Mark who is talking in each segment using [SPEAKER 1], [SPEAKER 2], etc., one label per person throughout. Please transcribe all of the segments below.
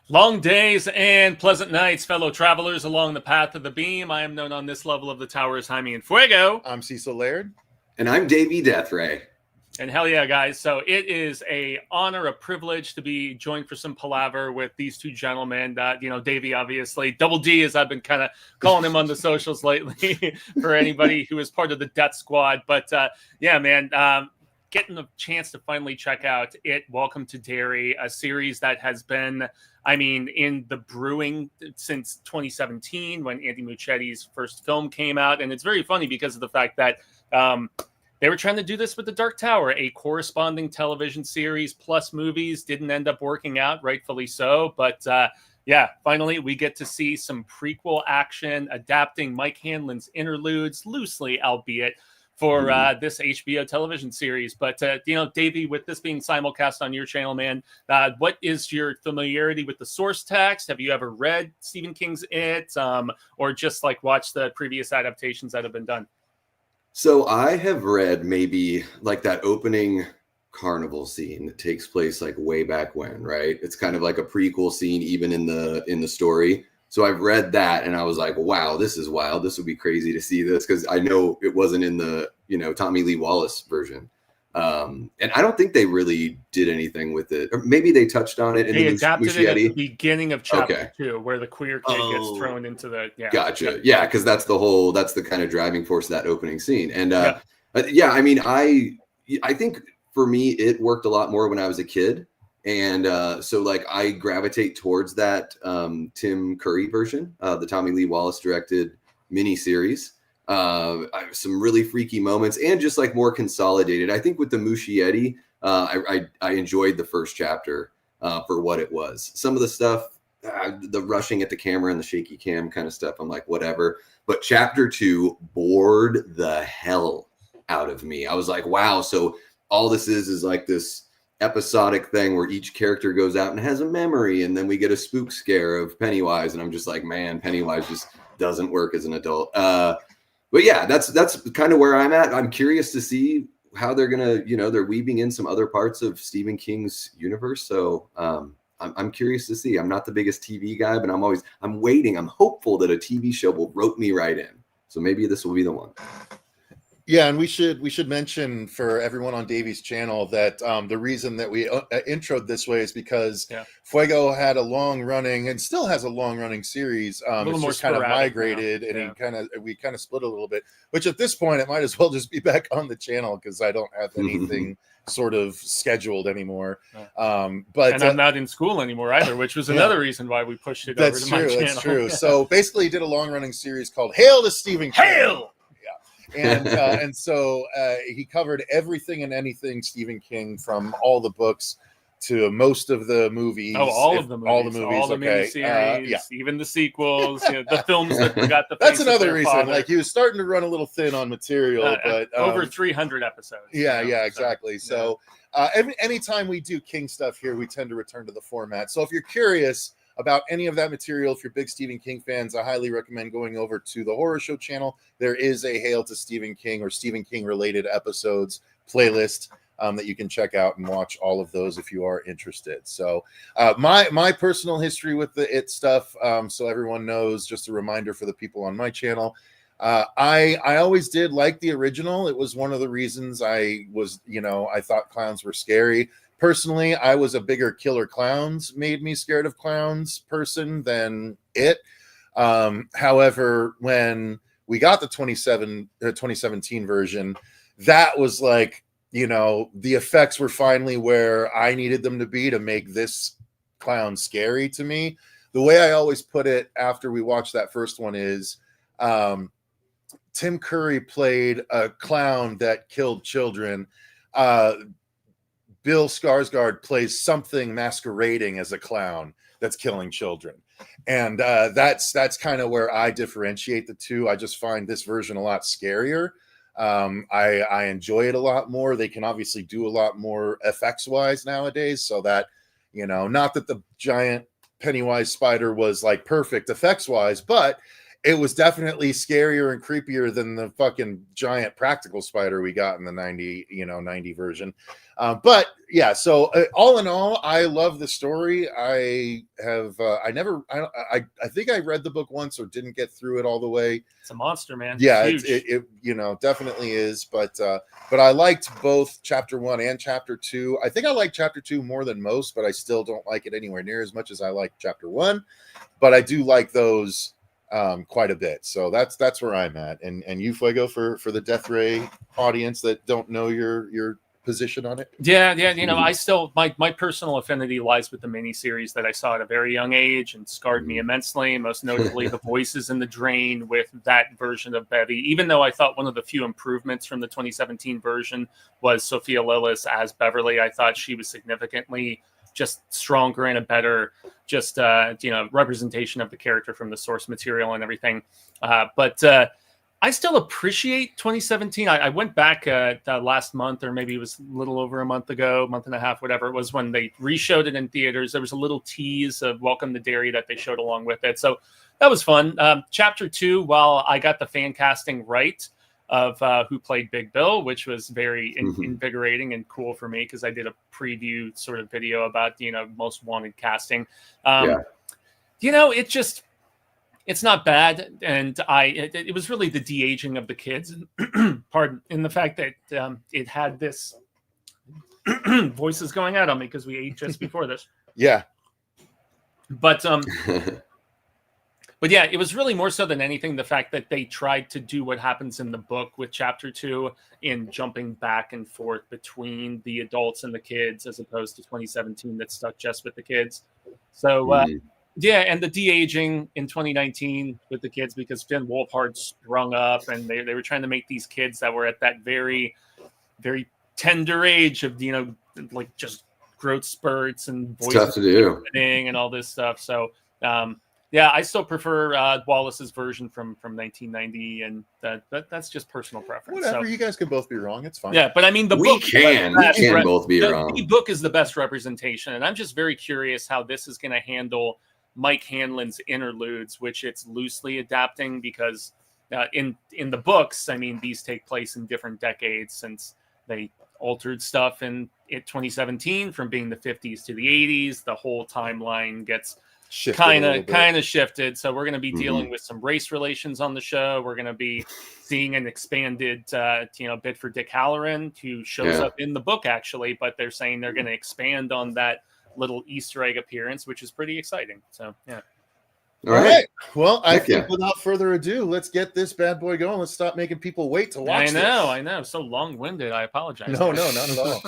[SPEAKER 1] Long days and pleasant nights, fellow travelers along the path of the beam. I am known on this level of the tower as Jaime and Fuego.
[SPEAKER 2] I'm Cecil Laird.
[SPEAKER 3] And I'm Davey Deathray.
[SPEAKER 1] And hell yeah, guys. So it is a honor, a privilege to be joined for some palaver with these two gentlemen. Davey, obviously, Double D, as I've been kind of calling him on the socials lately for anybody who is part of the Death Squad. But yeah, man, getting the chance to finally check out it. Welcome to Derry, a series that has been, in the brewing since 2017 when Andy Muschietti's first film came out. And it's very funny because of the fact that they were trying to do this with The Dark Tower, a corresponding television series plus movies. Didn't end up working out, rightfully so. But yeah, finally we get to see some prequel action adapting Mike Hanlon's interludes, loosely, albeit, for this HBO television series. But, Davey, with this being simulcast on your channel, man, what is your familiarity with the source text? Have you ever read Stephen King's It, or just like watched the previous adaptations that have been done?
[SPEAKER 3] So I have read maybe like that opening carnival scene that takes place like way back when, right? It's kind of like a prequel scene even in the story. So I've read that and I was like, wow, this is wild. This would be crazy to see this because I know it wasn't in the, Tommy Lee Wallace version. And I don't think they really did anything with it. Or maybe they touched on it in
[SPEAKER 1] they
[SPEAKER 3] the
[SPEAKER 1] adapted
[SPEAKER 3] Muschietти.
[SPEAKER 1] it at the beginning of chapter 2, where the queer kid gets thrown into the... Yeah.
[SPEAKER 3] Gotcha. Yeah, because that's the kind of driving force of that opening scene. And I think for me, it worked a lot more when I was a kid. And so like I gravitate towards that Tim Curry version, the Tommy Lee Wallace directed miniseries. Some really freaky moments and just like more consolidated. I think with the Muschietti, I enjoyed the first chapter for what it was. Some of the stuff, the rushing at the camera and the shaky cam kind of stuff, I'm like, whatever. But chapter 2 bored the hell out of me. I was like, wow. So all this is like this episodic thing where each character goes out and has a memory, and then we get a spook scare of Pennywise, and I'm just like, man, Pennywise just doesn't work as an adult. But yeah, that's kind of where I'm at. I'm curious to see how they're gonna, they're weaving in some other parts of Stephen King's universe. So I'm curious to see. I'm not the biggest TV guy, but I'm waiting. I'm hopeful that a TV show will rope me right in. So maybe this will be the one.
[SPEAKER 2] Yeah, and we should mention for everyone on Davey's channel that the reason that we introed this way is because Fuego had a long running and still has a long running series. It's just kind of migrated and we kind of split a little bit. Which at this point it might as well just be back on the channel because I don't have anything sort of scheduled anymore. But
[SPEAKER 1] I'm not in school anymore either, which was another reason why we pushed it over to my channel.
[SPEAKER 2] That's true. So basically, he did a long running series called "Hail to Stephen King."
[SPEAKER 1] Hail.
[SPEAKER 2] And so he covered everything and anything Stephen King, from all the books to most of the movies.
[SPEAKER 1] All the miniseries, even the sequels, the films that got the.
[SPEAKER 2] That's another reason. Father. Like he was starting to run a little thin on material, but
[SPEAKER 1] over 300 episodes.
[SPEAKER 2] Yeah, exactly. So anytime we do King stuff here, we tend to return to the format. So if you're curious about any of that material, if you're big Stephen King fans, I highly recommend going over to the Horror Show channel. There is a Hail to Stephen King or Stephen King related episodes playlist that you can check out and watch all of those if you are interested. So my personal history with the It stuff, so everyone knows, just a reminder for the people on my channel. I always did like the original. It was one of the reasons I thought clowns were scary. Personally, I was a bigger killer clowns made me scared of clowns person than It. However, when we got the 2017 version, that was like, the effects were finally where I needed them to be to make this clown scary to me. The way I always put it after we watched that first one is Tim Curry played a clown that killed children. Bill Skarsgård plays something masquerading as a clown that's killing children. And that's kind of where I differentiate the two. I just find this version a lot scarier. I enjoy it a lot more. They can obviously do a lot more effects wise nowadays, so that, not that the giant Pennywise spider was like perfect effects wise, but it was definitely scarier and creepier than the fucking giant practical spider we got in the 90 version. But yeah, so all in all, I love the story. I think I read the book once or didn't get through it all the way.
[SPEAKER 1] It's a monster, man.
[SPEAKER 2] Yeah,
[SPEAKER 1] it's
[SPEAKER 2] it definitely is. But I liked both chapter 1 and chapter 2. I think I like chapter 2 more than most, but I still don't like it anywhere near as much as I like chapter 1. But I do like those quite a bit. So that's where I'm at. And you, Fuego, for the Deathray audience that don't know your position on it.
[SPEAKER 1] Yeah. I still my personal affinity lies with the miniseries that I saw at a very young age and scarred me immensely. Most notably, the voices in the drain with that version of Bevy. Even though I thought one of the few improvements from the 2017 version was Sophia Lillis as Beverly, I thought she was significantly just stronger and a better representation of the character from the source material and everything. But I still appreciate 2017. I went back last month, or maybe it was a little over a month ago, month and a half, whatever it was, when they re-showed it in theaters. There was a little tease of Welcome to Derry that they showed along with it. So that was fun. Chapter 2, while I got the fan casting right of who played Big Bill, which was very invigorating and cool for me because I did a preview sort of video about, most wanted casting. It's not bad. And it was really the de-aging of the kids, in the fact that it had this voices going out on me because we ate just before this.
[SPEAKER 2] Yeah.
[SPEAKER 1] But yeah, it was really more so than anything the fact that they tried to do what happens in the book with chapter 2 in jumping back and forth between the adults and the kids, as opposed to 2017 that stuck just with the kids. So yeah, and the de-aging in 2019 with the kids because Finn Wolfhard sprung up and they were trying to make these kids that were at that very, very tender age of, like just growth spurts and voice
[SPEAKER 3] tough to do
[SPEAKER 1] and all this stuff. So yeah, I still prefer Wallace's version from 1990, and that's just personal preference.
[SPEAKER 2] Whatever,
[SPEAKER 1] so,
[SPEAKER 2] you guys can both be wrong. It's fine.
[SPEAKER 1] Yeah, but I mean,
[SPEAKER 3] we can both be wrong.
[SPEAKER 1] The book is the best representation, and I'm just very curious how this is going to handle Mike Hanlon's interludes, which it's loosely adapting because in the books, I mean, these take place in different decades since they altered stuff in 2017 from being the 50s to the 80s. The whole timeline gets kind of shifted. So we're going to be dealing with some race relations on the show. We're going to be seeing an expanded bit for Dick Halloran, who shows up in the book actually, but they're saying they're going to expand on that little Easter egg appearance, which is pretty exciting. So yeah.
[SPEAKER 2] All right. Well, I think without further ado, let's get this bad boy going. Let's stop making people wait to watch.
[SPEAKER 1] I know. So long-winded. I apologize.
[SPEAKER 2] No, not at all.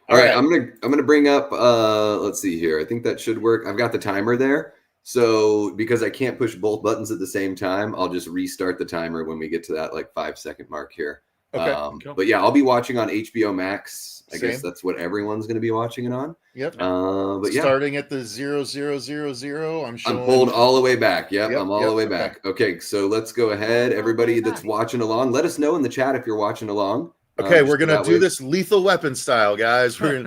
[SPEAKER 3] All right, I'm gonna bring up. Let's see here. I think that should work. I've got the timer there. So because I can't push both buttons at the same time, I'll just restart the timer when we get to that 5-second mark here.
[SPEAKER 2] Okay.
[SPEAKER 1] Cool.
[SPEAKER 3] But yeah, I'll be watching on HBO Max. I
[SPEAKER 2] Same.
[SPEAKER 3] guess that's what everyone's going to be watching it on.
[SPEAKER 2] Yep.
[SPEAKER 3] But yeah,
[SPEAKER 2] starting at the 0000, I'm
[SPEAKER 3] pulled all the way back. Yep, I'm all the way
[SPEAKER 2] okay.
[SPEAKER 3] back. Okay, so let's go ahead. Everybody that's watching along, let us know in the chat if you're watching along.
[SPEAKER 2] Okay, we're gonna do this Lethal Weapon style, guys. We're in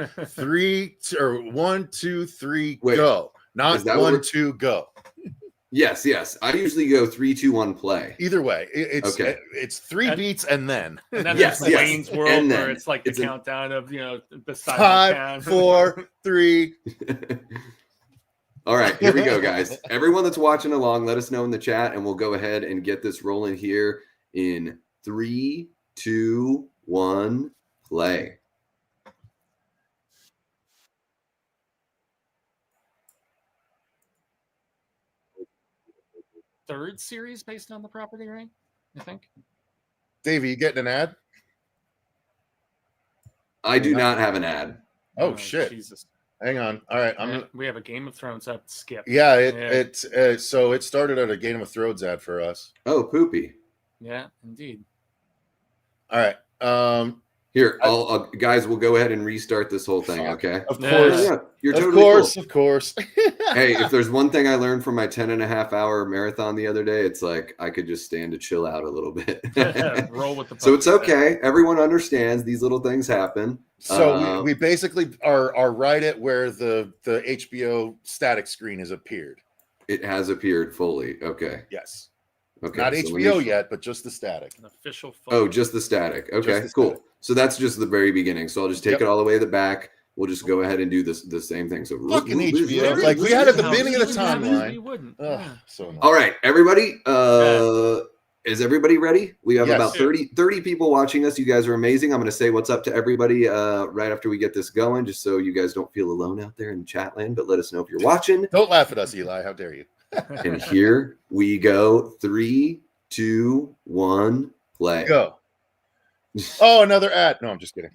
[SPEAKER 2] 1, 2, 3, go. Not 1, 2, go.
[SPEAKER 3] Yes. I usually go 3, 2, 1, play.
[SPEAKER 2] Either way, it's 3 beats and then.
[SPEAKER 1] And then there's Wayne's World where it's like the countdown of the silent
[SPEAKER 2] 5, 4, 3.
[SPEAKER 3] All right, here we go, guys. Everyone that's watching along, let us know in the chat, and we'll go ahead and get this rolling here in 3, 2, 1, play.
[SPEAKER 1] Third series based on the property, right? I think.
[SPEAKER 2] Davey, you getting an ad?
[SPEAKER 3] I do not have an ad.
[SPEAKER 2] Oh shit!
[SPEAKER 1] Jesus.
[SPEAKER 2] Hang on. All right,
[SPEAKER 1] we have a Game of Thrones up. Skip.
[SPEAKER 2] Yeah, it started at a Game of Thrones ad for us.
[SPEAKER 3] Oh, poopy.
[SPEAKER 1] Yeah, indeed.
[SPEAKER 2] All right.
[SPEAKER 3] Here, guys, we'll go ahead and restart this whole thing, okay?
[SPEAKER 2] Of course.
[SPEAKER 3] Yeah, you're totally
[SPEAKER 2] Of course.
[SPEAKER 3] Hey, if there's one thing I learned from my 10.5-hour marathon the other day, it's like I could just stand to chill out a little bit.
[SPEAKER 1] Roll with the
[SPEAKER 3] so it's okay. Everyone understands these little things happen.
[SPEAKER 2] So we basically are right at where the HBO static screen has appeared.
[SPEAKER 3] It has appeared fully. Okay.
[SPEAKER 2] Yes.
[SPEAKER 3] Okay.
[SPEAKER 2] Not
[SPEAKER 3] so
[SPEAKER 2] HBO yet, but just the static.
[SPEAKER 1] An official.
[SPEAKER 3] Oh, just the static. Okay,
[SPEAKER 2] the
[SPEAKER 3] cool.
[SPEAKER 2] static.
[SPEAKER 3] So that's just the very beginning. So I'll just take it all the way to the back. We'll just go ahead and do the same thing. So
[SPEAKER 2] Fucking HBO. Like we had at the beginning of the timeline.
[SPEAKER 1] You wouldn't.
[SPEAKER 2] Ugh,
[SPEAKER 1] Yeah.
[SPEAKER 2] so annoying.
[SPEAKER 3] All right, everybody. Is everybody ready? We have
[SPEAKER 2] Yes.
[SPEAKER 3] about 30 people watching us. You guys are amazing. I'm going to say what's up to everybody right after we get this going, just so you guys don't feel alone out there in chat land, but let us know if you're watching.
[SPEAKER 2] Don't laugh at us, Eli. How dare you?
[SPEAKER 3] And here we go. 3, 2, 1, play.
[SPEAKER 2] Go. Oh, another ad. No, I'm just kidding.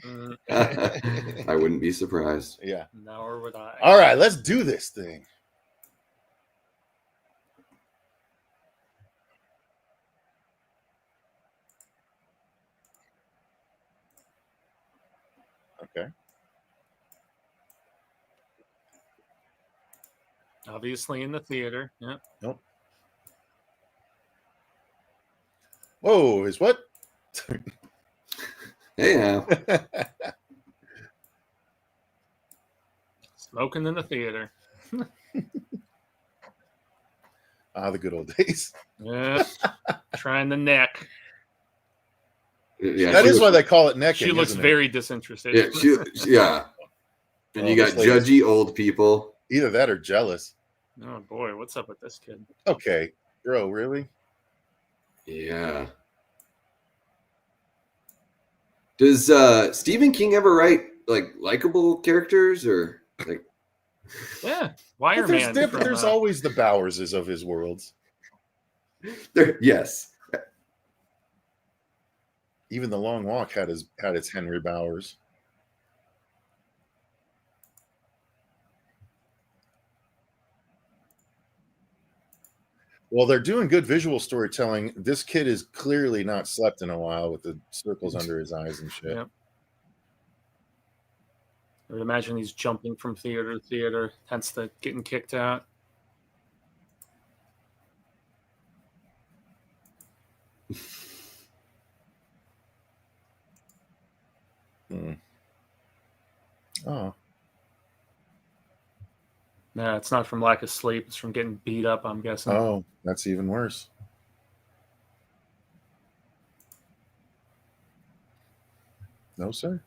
[SPEAKER 3] I wouldn't be surprised.
[SPEAKER 2] Yeah.
[SPEAKER 1] Nor would I.
[SPEAKER 2] All right, let's do this thing. Okay.
[SPEAKER 1] Obviously in the theater. Yeah.
[SPEAKER 2] Nope. Whoa, is what?
[SPEAKER 3] Hey, now.
[SPEAKER 1] Smoking in the theater.
[SPEAKER 2] Ah, the good old days.
[SPEAKER 1] Yeah. Trying the neck.
[SPEAKER 3] Yeah,
[SPEAKER 2] That is why they call it necking.
[SPEAKER 1] She looks
[SPEAKER 2] isn't it?
[SPEAKER 1] very disinterested.
[SPEAKER 3] Yeah. And
[SPEAKER 2] Oh,
[SPEAKER 3] you got
[SPEAKER 2] this lady's-
[SPEAKER 3] judgy old people.
[SPEAKER 2] Either that or jealous.
[SPEAKER 1] Oh boy, what's up with this kid?
[SPEAKER 2] Okay, bro, really?
[SPEAKER 3] Yeah. Does Stephen King ever write like likable characters or like?
[SPEAKER 1] Yeah,
[SPEAKER 2] But
[SPEAKER 1] Wireman.
[SPEAKER 2] there's always the Bowerses of his worlds.
[SPEAKER 3] Yes.
[SPEAKER 2] Even The Long Walk had its Henry Bowers. Well, they're doing good visual storytelling. This kid is clearly not slept in a while with the circles under his eyes and shit.
[SPEAKER 1] Yep. I would imagine he's jumping from theater to theater, hence the getting kicked out.
[SPEAKER 2] Oh,
[SPEAKER 1] No, it's not from lack of sleep. It's from getting beat up, I'm guessing.
[SPEAKER 2] oh, that's even worse. No, sir.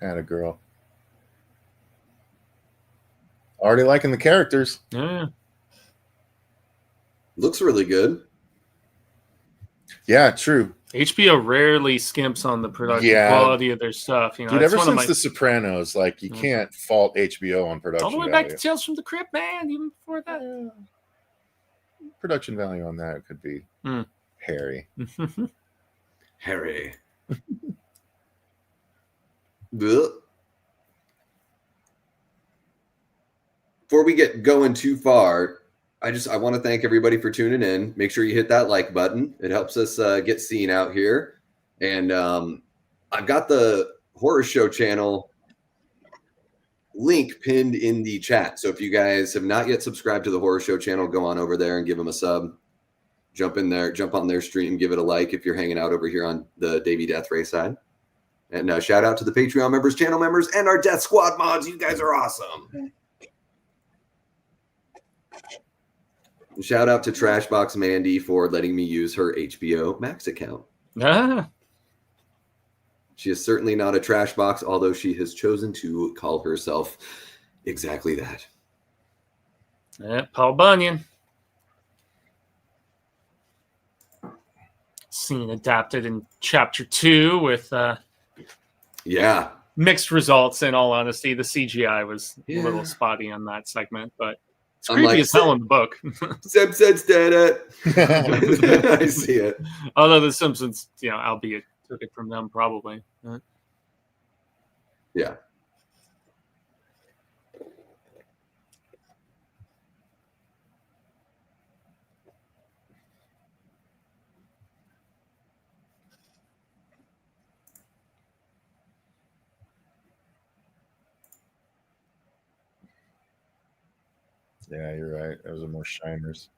[SPEAKER 2] Atta girl. Already liking the characters.
[SPEAKER 1] Yeah.
[SPEAKER 3] Looks really good.
[SPEAKER 2] Yeah, true.
[SPEAKER 1] HBO rarely skimps on the production
[SPEAKER 2] Yeah.
[SPEAKER 1] quality of their stuff. You know,
[SPEAKER 2] Dude,
[SPEAKER 1] it's
[SPEAKER 2] ever
[SPEAKER 1] one of
[SPEAKER 2] since
[SPEAKER 1] my,
[SPEAKER 2] The Sopranos, like you can't fault HBO on production
[SPEAKER 1] all the way
[SPEAKER 2] value.
[SPEAKER 1] back to Tales from the Crypt, man. Even before that.
[SPEAKER 2] Production value on that could be hairy.
[SPEAKER 3] Harry. Blech. Before we get going too far, I want to thank everybody for tuning in. Make sure you hit that like button. It helps us get seen out here. And I've got the Horror Show channel link pinned in the chat. So if you guys have not yet subscribed to the Horror Show channel, go on over there and give them a sub. Jump in there, jump on their stream, give it a like if you're hanging out over here on the Davey Deathray side. And shout out to the Patreon members, channel members, and our Death Squad mods. You guys are awesome. And shout out to Trashbox Mandy for letting me use her HBO Max account.
[SPEAKER 1] Ah,
[SPEAKER 3] She is certainly not a trash box, although she has chosen to call herself exactly that.
[SPEAKER 1] yeah, Paul Bunyan. Scene adapted in chapter 2 with
[SPEAKER 3] Yeah.
[SPEAKER 1] mixed results. In all honesty, the CGI was
[SPEAKER 3] Yeah.
[SPEAKER 1] a little spotty on that segment, but it's
[SPEAKER 3] I'm
[SPEAKER 1] creepy
[SPEAKER 3] like,
[SPEAKER 1] as hell in the book.
[SPEAKER 3] Simpsons did it. I see it.
[SPEAKER 1] Although the Simpsons, you know, albeit took it from them probably.
[SPEAKER 3] Yeah.
[SPEAKER 2] Yeah, you're right. Those are more shiners.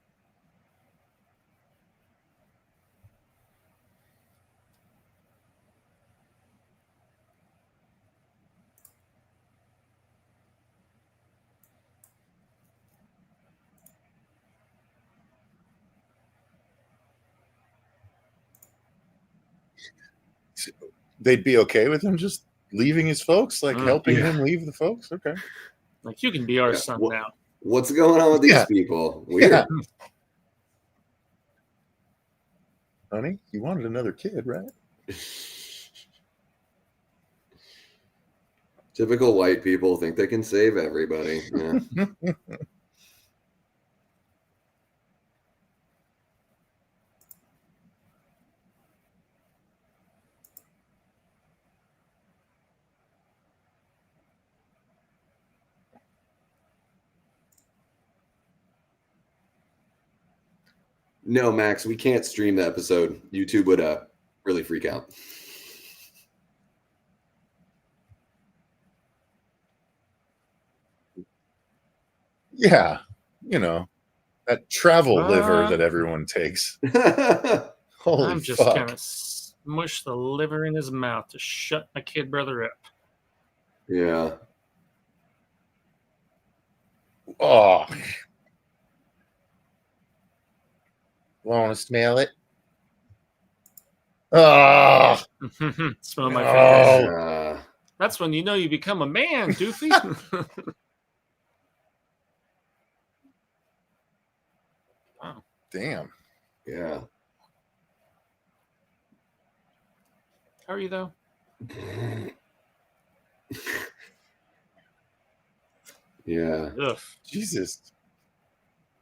[SPEAKER 2] They'd be okay with him just leaving his folks, like helping him leave the folks. Okay.
[SPEAKER 1] Like, you can be our son now.
[SPEAKER 3] What's going on with these people? Weird.
[SPEAKER 2] Yeah. Honey, you wanted another kid, right?
[SPEAKER 3] Typical white people think they can save everybody. Yeah. No, Max, we can't stream the episode. YouTube would really freak out.
[SPEAKER 2] Yeah, you know, that travel liver that everyone takes. Holy
[SPEAKER 1] I'm just
[SPEAKER 2] fuck.
[SPEAKER 1] gonna smush the liver in his mouth to shut my kid brother up.
[SPEAKER 3] Yeah.
[SPEAKER 2] Oh. Want to smell it? Oh.
[SPEAKER 1] Smell my fingers.
[SPEAKER 2] Oh.
[SPEAKER 1] That's when you know you become a man, Doofy. Wow.
[SPEAKER 2] Damn.
[SPEAKER 3] Yeah.
[SPEAKER 1] How are you, though?
[SPEAKER 3] Yeah.
[SPEAKER 1] Ugh.
[SPEAKER 2] Jesus.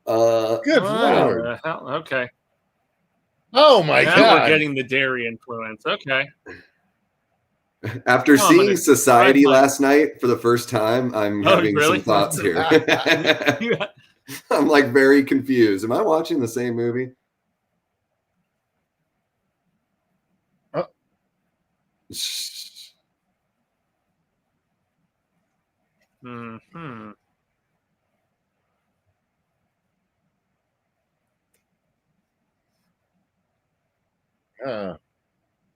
[SPEAKER 3] Good
[SPEAKER 2] Lord.
[SPEAKER 1] Hell? Okay.
[SPEAKER 2] Oh my
[SPEAKER 1] now
[SPEAKER 2] God.
[SPEAKER 1] We're getting the Derry influence. Okay.
[SPEAKER 3] After seeing Society last night for the first time, I'm having some thoughts here. I'm like very confused. Am I watching the same movie?
[SPEAKER 2] Oh.
[SPEAKER 1] Mm-hmm.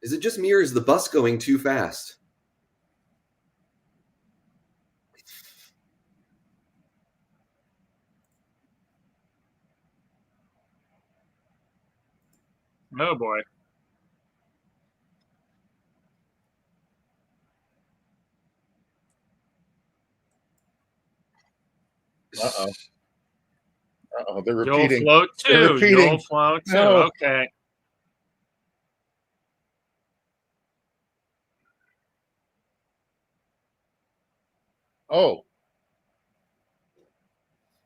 [SPEAKER 3] Is it just me or is the bus going too fast?
[SPEAKER 1] Oh boy.
[SPEAKER 2] Uh-oh. Uh-oh, they're
[SPEAKER 1] You'll
[SPEAKER 2] repeating.
[SPEAKER 1] float too.
[SPEAKER 2] They're repeating.
[SPEAKER 1] You'll float too.
[SPEAKER 2] No.
[SPEAKER 1] Okay.
[SPEAKER 2] Oh.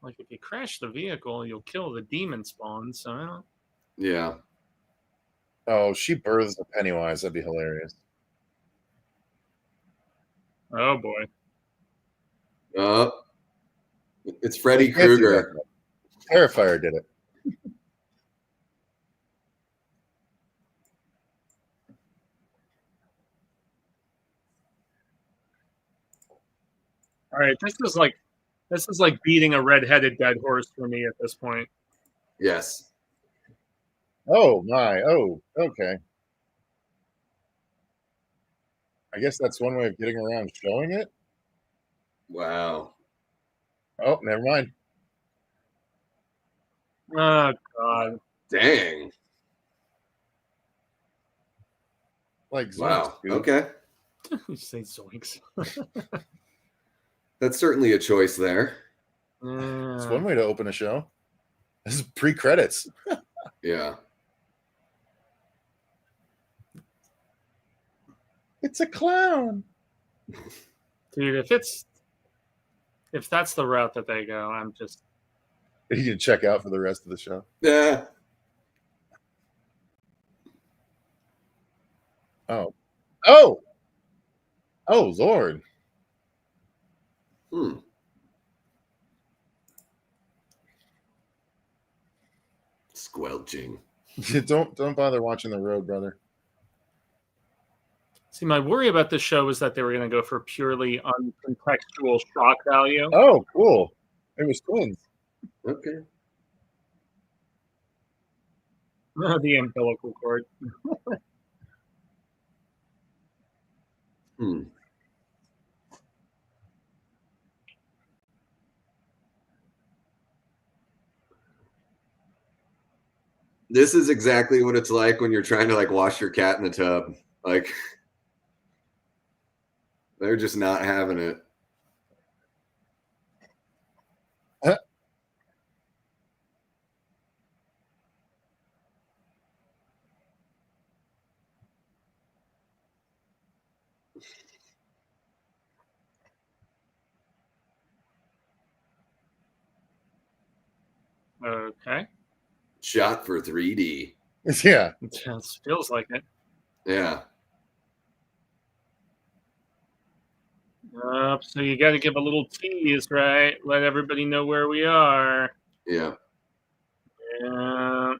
[SPEAKER 1] Like, if you crash the vehicle, you'll kill the demon spawn, so I don't...
[SPEAKER 3] Yeah.
[SPEAKER 2] Oh, she births a Pennywise. That'd be hilarious.
[SPEAKER 1] Oh boy.
[SPEAKER 3] It's Freddy Krueger.
[SPEAKER 2] Terrifier did it.
[SPEAKER 1] All right, this is like beating a red-headed dead horse for me at this point.
[SPEAKER 3] Yes.
[SPEAKER 2] Oh my. Oh, okay. I guess that's one way of getting around showing it.
[SPEAKER 3] Wow.
[SPEAKER 2] Oh, never mind.
[SPEAKER 1] Oh God.
[SPEAKER 3] Dang.
[SPEAKER 2] Like zoinks,
[SPEAKER 3] Wow.
[SPEAKER 2] dude.
[SPEAKER 3] Okay.
[SPEAKER 1] You say zoinks.
[SPEAKER 3] That's certainly a choice there.
[SPEAKER 2] It's one way to open a show. This is pre-credits.
[SPEAKER 3] Yeah.
[SPEAKER 2] It's a clown.
[SPEAKER 1] Dude, if that's the route that they go, I'm just...
[SPEAKER 2] You can check out for the rest of the show.
[SPEAKER 3] Yeah.
[SPEAKER 2] Oh. Oh. Oh, Lord.
[SPEAKER 3] Squelching.
[SPEAKER 2] Don't bother watching the road, brother.
[SPEAKER 1] See, my worry about this show was that they were going to go for purely uncontextual shock value.
[SPEAKER 2] Oh, cool. It was twins.
[SPEAKER 3] Okay.
[SPEAKER 1] The umbilical cord.
[SPEAKER 3] This is exactly what it's like when you're trying to like wash your cat in the tub. Like they're just not having it.
[SPEAKER 1] Okay.
[SPEAKER 3] Shot for 3D.
[SPEAKER 2] Yeah.
[SPEAKER 1] It feels like it.
[SPEAKER 3] Yeah.
[SPEAKER 1] So you got to give a little tease, right? Let everybody know where we are.
[SPEAKER 3] Yeah.
[SPEAKER 1] Yeah.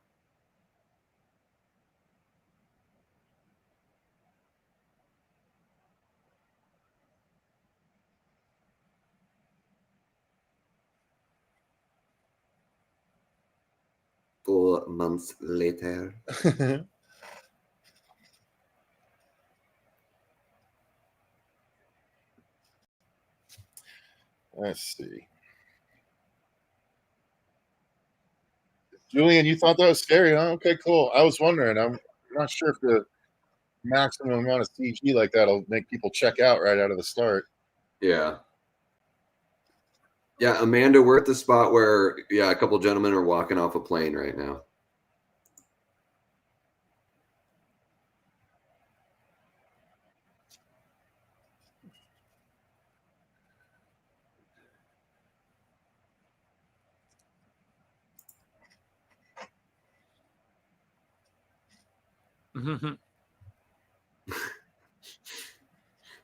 [SPEAKER 3] Four months later.
[SPEAKER 2] Let's see. Julian, you thought that was scary, huh? Okay, cool. I was wondering. I'm not sure if the maximum amount of CG like that'll make people check out right out of the start.
[SPEAKER 3] Yeah. Yeah, Amanda, we're at the spot where, a couple gentlemen are walking off a plane right now.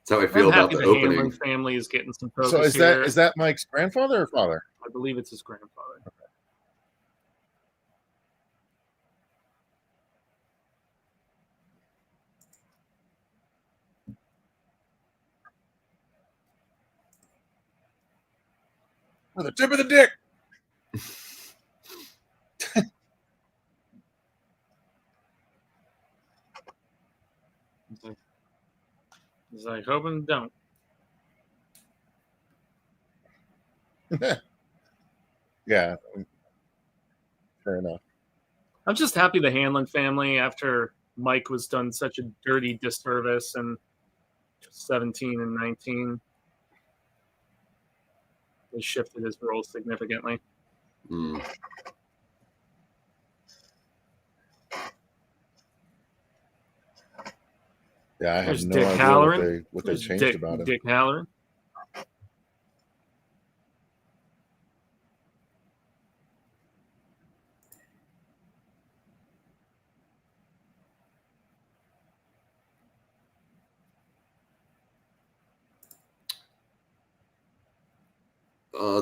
[SPEAKER 3] That's how I feel
[SPEAKER 1] I'm
[SPEAKER 3] about
[SPEAKER 1] happy
[SPEAKER 3] the
[SPEAKER 1] the
[SPEAKER 3] opening.
[SPEAKER 1] Hanlon family is getting some focus
[SPEAKER 2] So is
[SPEAKER 1] here.
[SPEAKER 2] that Mike's grandfather or father?
[SPEAKER 1] I believe it's his grandfather.
[SPEAKER 2] Okay. With the tip of the dick.
[SPEAKER 1] He's like, hoping don't.
[SPEAKER 2] Yeah. Fair enough.
[SPEAKER 1] I'm just happy the Hanlon family, after Mike was done such a dirty disservice in 17 and 19, they shifted his role significantly.
[SPEAKER 3] Mm.
[SPEAKER 2] Yeah, I have
[SPEAKER 1] There's
[SPEAKER 2] no
[SPEAKER 1] Dick
[SPEAKER 2] idea
[SPEAKER 1] Halloran.
[SPEAKER 2] what they
[SPEAKER 1] There's
[SPEAKER 2] changed about him.
[SPEAKER 1] Dick Halloran.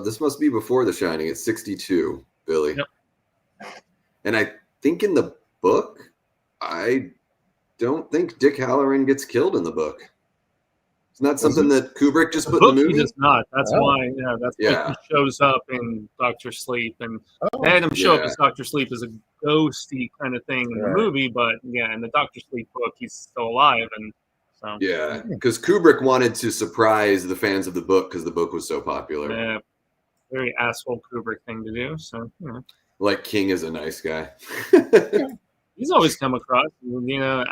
[SPEAKER 3] This must be before The Shining. It's 62, Billy.
[SPEAKER 1] Yep.
[SPEAKER 3] And I think in the book, I don't think Dick Halloran gets killed in the book. It's not something that Kubrick just put in the movie.
[SPEAKER 1] He does not. That's why. Yeah, that's why
[SPEAKER 3] Yeah.
[SPEAKER 1] he shows up in Doctor Sleep, and
[SPEAKER 2] Oh,
[SPEAKER 1] they had him show up
[SPEAKER 3] yeah.
[SPEAKER 1] as Doctor Sleep as a ghosty kind of thing in the
[SPEAKER 2] Right.
[SPEAKER 1] movie. But yeah, in the Doctor Sleep book, he's still alive, and so
[SPEAKER 3] Yeah, because Kubrick wanted to surprise the fans of the book because the book was so popular.
[SPEAKER 1] yeah, very asshole Kubrick thing to do. So you know,
[SPEAKER 3] Like King is a nice guy.
[SPEAKER 1] he's always come across, you know,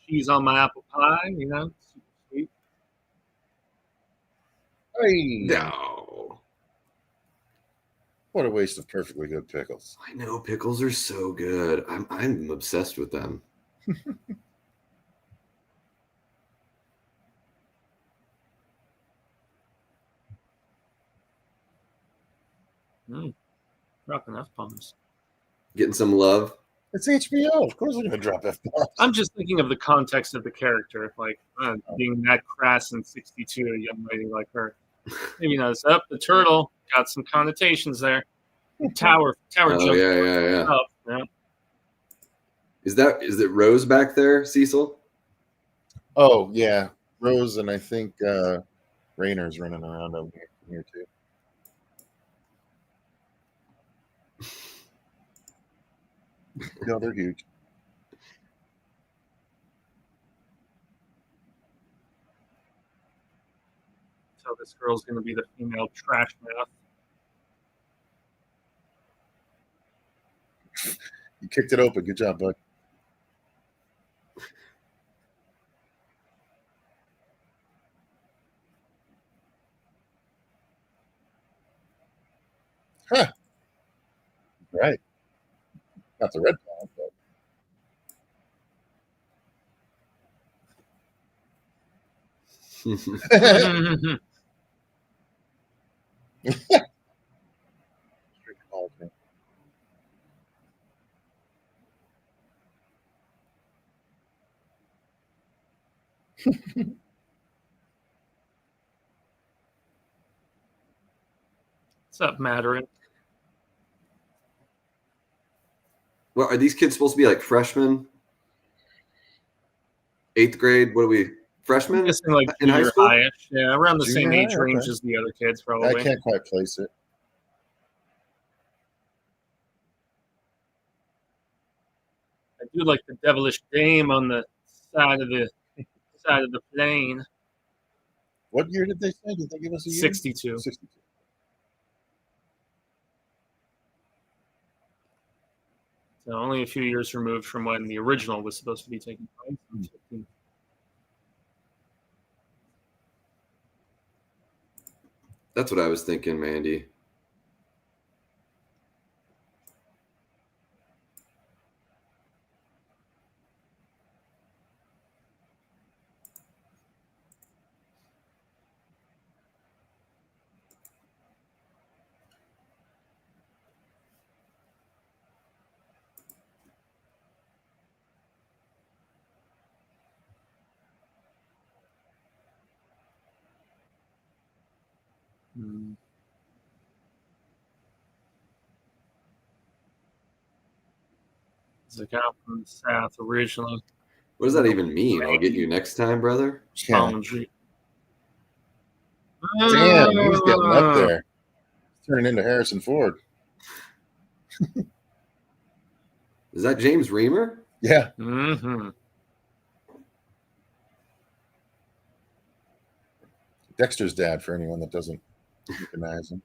[SPEAKER 1] cheese on my apple pie, you know, super sweet.
[SPEAKER 2] Hey,
[SPEAKER 3] No.
[SPEAKER 2] what a waste of perfectly good pickles.
[SPEAKER 3] I know pickles are so good. I'm obsessed with them.
[SPEAKER 1] Dropping F-bombs.
[SPEAKER 3] Getting some love.
[SPEAKER 2] It's HBO. Of course, we're gonna drop F-bombs.
[SPEAKER 1] I'm just thinking of the context of the character, like being that crass in 62, a young lady like her. Maybe not. It's up the turtle got some connotations there. Tower
[SPEAKER 3] Oh,
[SPEAKER 1] jump.
[SPEAKER 3] yeah.
[SPEAKER 1] Up, yeah.
[SPEAKER 3] Is it Rose back there, Cecil?
[SPEAKER 2] Oh yeah, Rose and I think Rayner's running around over here too. No, they're huge.
[SPEAKER 1] So this girl's going to be the female trash mouth.
[SPEAKER 2] kicked it open. Good job, bud. Huh. Right. Not the red ball, but
[SPEAKER 1] What's up, Mandarin?
[SPEAKER 3] Well, are these kids supposed to be like freshmen? 8th grade? What are we? Freshmen
[SPEAKER 1] I'm guessing like
[SPEAKER 3] in high
[SPEAKER 1] junior
[SPEAKER 3] school?
[SPEAKER 1] high-ish. Yeah, around the same
[SPEAKER 2] Junior
[SPEAKER 1] age
[SPEAKER 2] high,
[SPEAKER 1] range
[SPEAKER 2] okay.
[SPEAKER 1] as the other kids,
[SPEAKER 2] I
[SPEAKER 1] probably.
[SPEAKER 2] can't quite place it.
[SPEAKER 1] I do like the devilish dame on the side of the plane.
[SPEAKER 2] What year did they say? Did they give us a year?
[SPEAKER 1] 62.
[SPEAKER 2] 62.
[SPEAKER 1] So only a few years removed from when the original was supposed to be taking place.
[SPEAKER 3] That's what I was thinking, Mandy. Hmm.
[SPEAKER 1] It's a guy from the South originally.
[SPEAKER 3] What does that even mean? I'll get you next time, brother.
[SPEAKER 2] Yeah.
[SPEAKER 1] Damn,
[SPEAKER 2] He's getting up there. He's turning into Harrison Ford.
[SPEAKER 3] Is that James Reamer?
[SPEAKER 2] Yeah.
[SPEAKER 1] Mm-hmm.
[SPEAKER 2] Dexter's dad, for anyone that doesn't recognize him.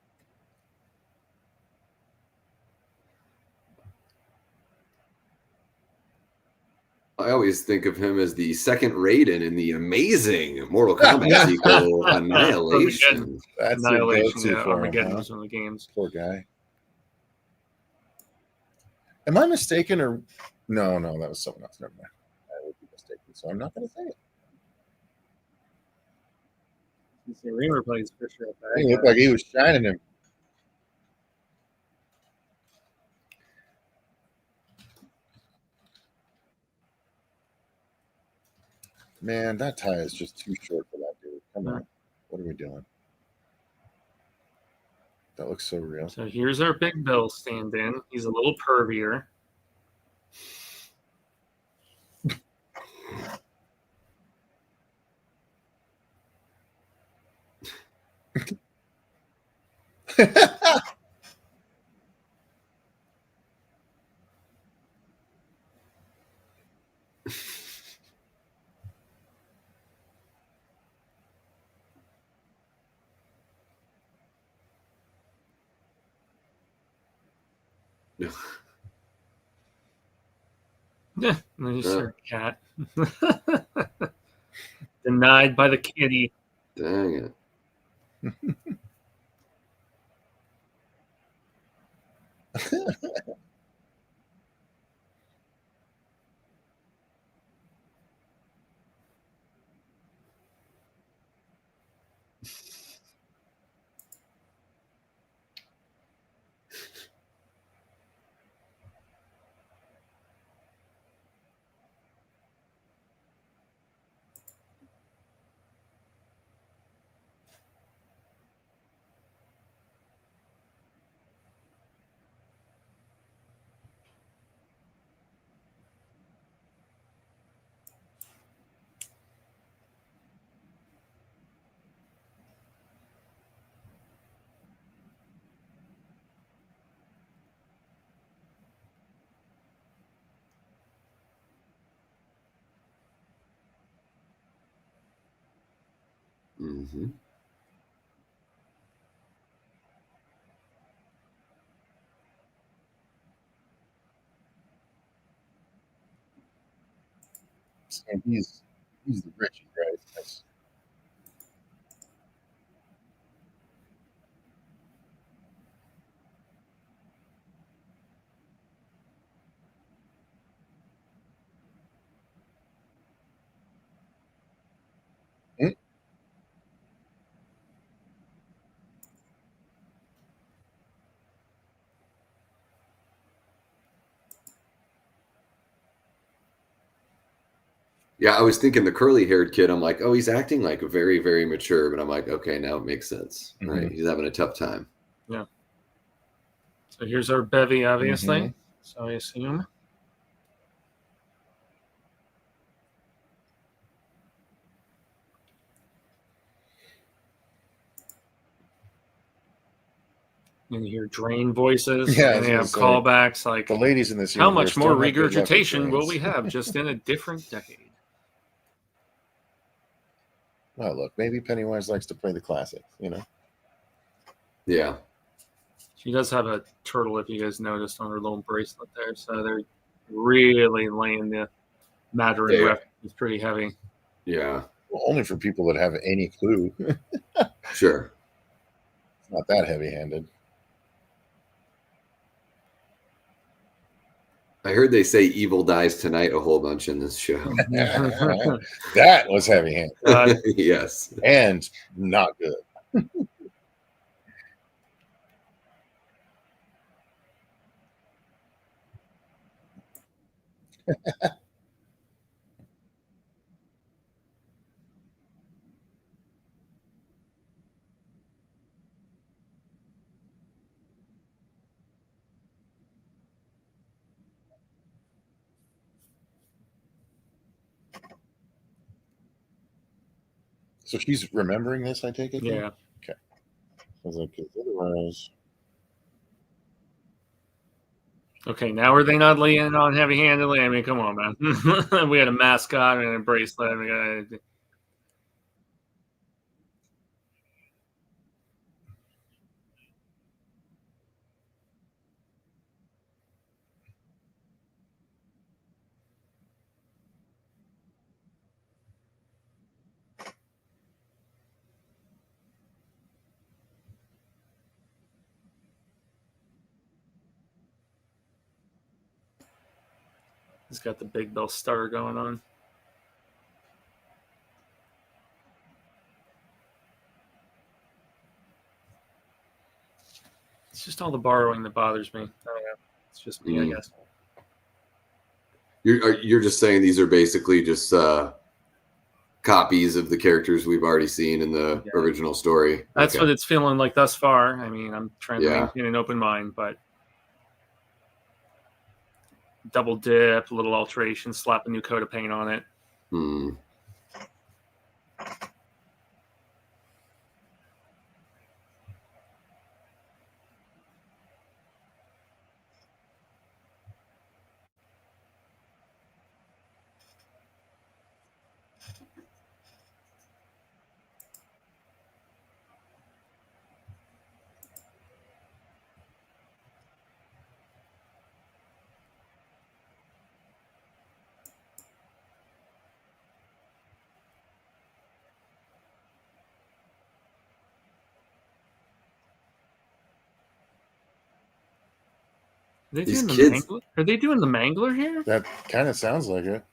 [SPEAKER 3] I always think of him as the second Raiden in the amazing Mortal Kombat sequel, Annihilation.
[SPEAKER 2] That's
[SPEAKER 1] Annihilation,
[SPEAKER 2] your go-to
[SPEAKER 1] yeah,
[SPEAKER 2] for him,
[SPEAKER 1] Armageddon
[SPEAKER 2] huh?
[SPEAKER 1] was one of the games.
[SPEAKER 2] Poor guy. Am I mistaken or no? That was someone else. Never mind. I would be mistaken, so I'm not going to say it.
[SPEAKER 1] Reamer plays Fisher.
[SPEAKER 2] He looked like he was shining him. Man, that tie is just too short for that dude. Come on. What are we doing? That looks so real.
[SPEAKER 1] So here's our Big Bill stand-in. He's a little pervier. Yeah, there's your cat. Denied by the kitty.
[SPEAKER 3] Dang it. Mm-hmm.
[SPEAKER 2] And he's the Richie, right? That's, mm,
[SPEAKER 3] Yeah, I was thinking the curly-haired kid. I'm like, oh, he's acting like very, very mature, but I'm like, okay, now it makes sense. Right? He's having a tough time.
[SPEAKER 1] Yeah. So here's our bevy, obviously.
[SPEAKER 2] Mhm.
[SPEAKER 1] So I assume. And you hear drain voices.
[SPEAKER 2] Yeah, I
[SPEAKER 1] And
[SPEAKER 2] was
[SPEAKER 1] they
[SPEAKER 2] gonna
[SPEAKER 1] have
[SPEAKER 2] say,
[SPEAKER 1] callbacks like,
[SPEAKER 2] the ladies in this
[SPEAKER 1] how
[SPEAKER 2] universe
[SPEAKER 1] much more
[SPEAKER 2] don't have good luck with
[SPEAKER 1] regurgitation will
[SPEAKER 2] drains.
[SPEAKER 1] we have just in a different decade?
[SPEAKER 2] Well, look, maybe Pennywise likes to play the classics,
[SPEAKER 3] Yeah.
[SPEAKER 1] She does have a turtle, if you guys noticed, on her little bracelet there. So they're really laying the Mandarin
[SPEAKER 3] Yeah.
[SPEAKER 1] reference pretty heavy.
[SPEAKER 3] Yeah.
[SPEAKER 2] Well, only for people that have any clue.
[SPEAKER 3] Sure.
[SPEAKER 2] It's not that heavy-handed.
[SPEAKER 3] I heard they say evil dies tonight a whole bunch in this show.
[SPEAKER 2] That was heavy-handed.
[SPEAKER 3] Yes.
[SPEAKER 2] And not good. So she's remembering this, I take it? then?
[SPEAKER 1] Yeah.
[SPEAKER 2] Okay. I was like, 'cause otherwise,
[SPEAKER 1] Okay, now are they not laying on heavy-handedly? I mean, come on, man. We had a mascot and a bracelet. We got he's got the big bell stutter going on. It's just all the borrowing that bothers me. Oh, yeah. It's just me, I guess.
[SPEAKER 3] You're just saying these are basically just copies of the characters we've already seen in the original story.
[SPEAKER 1] That's
[SPEAKER 3] Okay.
[SPEAKER 1] what it's feeling like thus far. I mean, I'm trying to
[SPEAKER 3] Yeah.
[SPEAKER 1] maintain an open mind, but double dip, a little alteration, slap a new coat of paint on it.
[SPEAKER 3] Hmm.
[SPEAKER 1] Are they
[SPEAKER 3] These
[SPEAKER 1] doing
[SPEAKER 3] kids-
[SPEAKER 1] the Mangler? Are they doing the Mangler here?
[SPEAKER 2] that kind of sounds like it.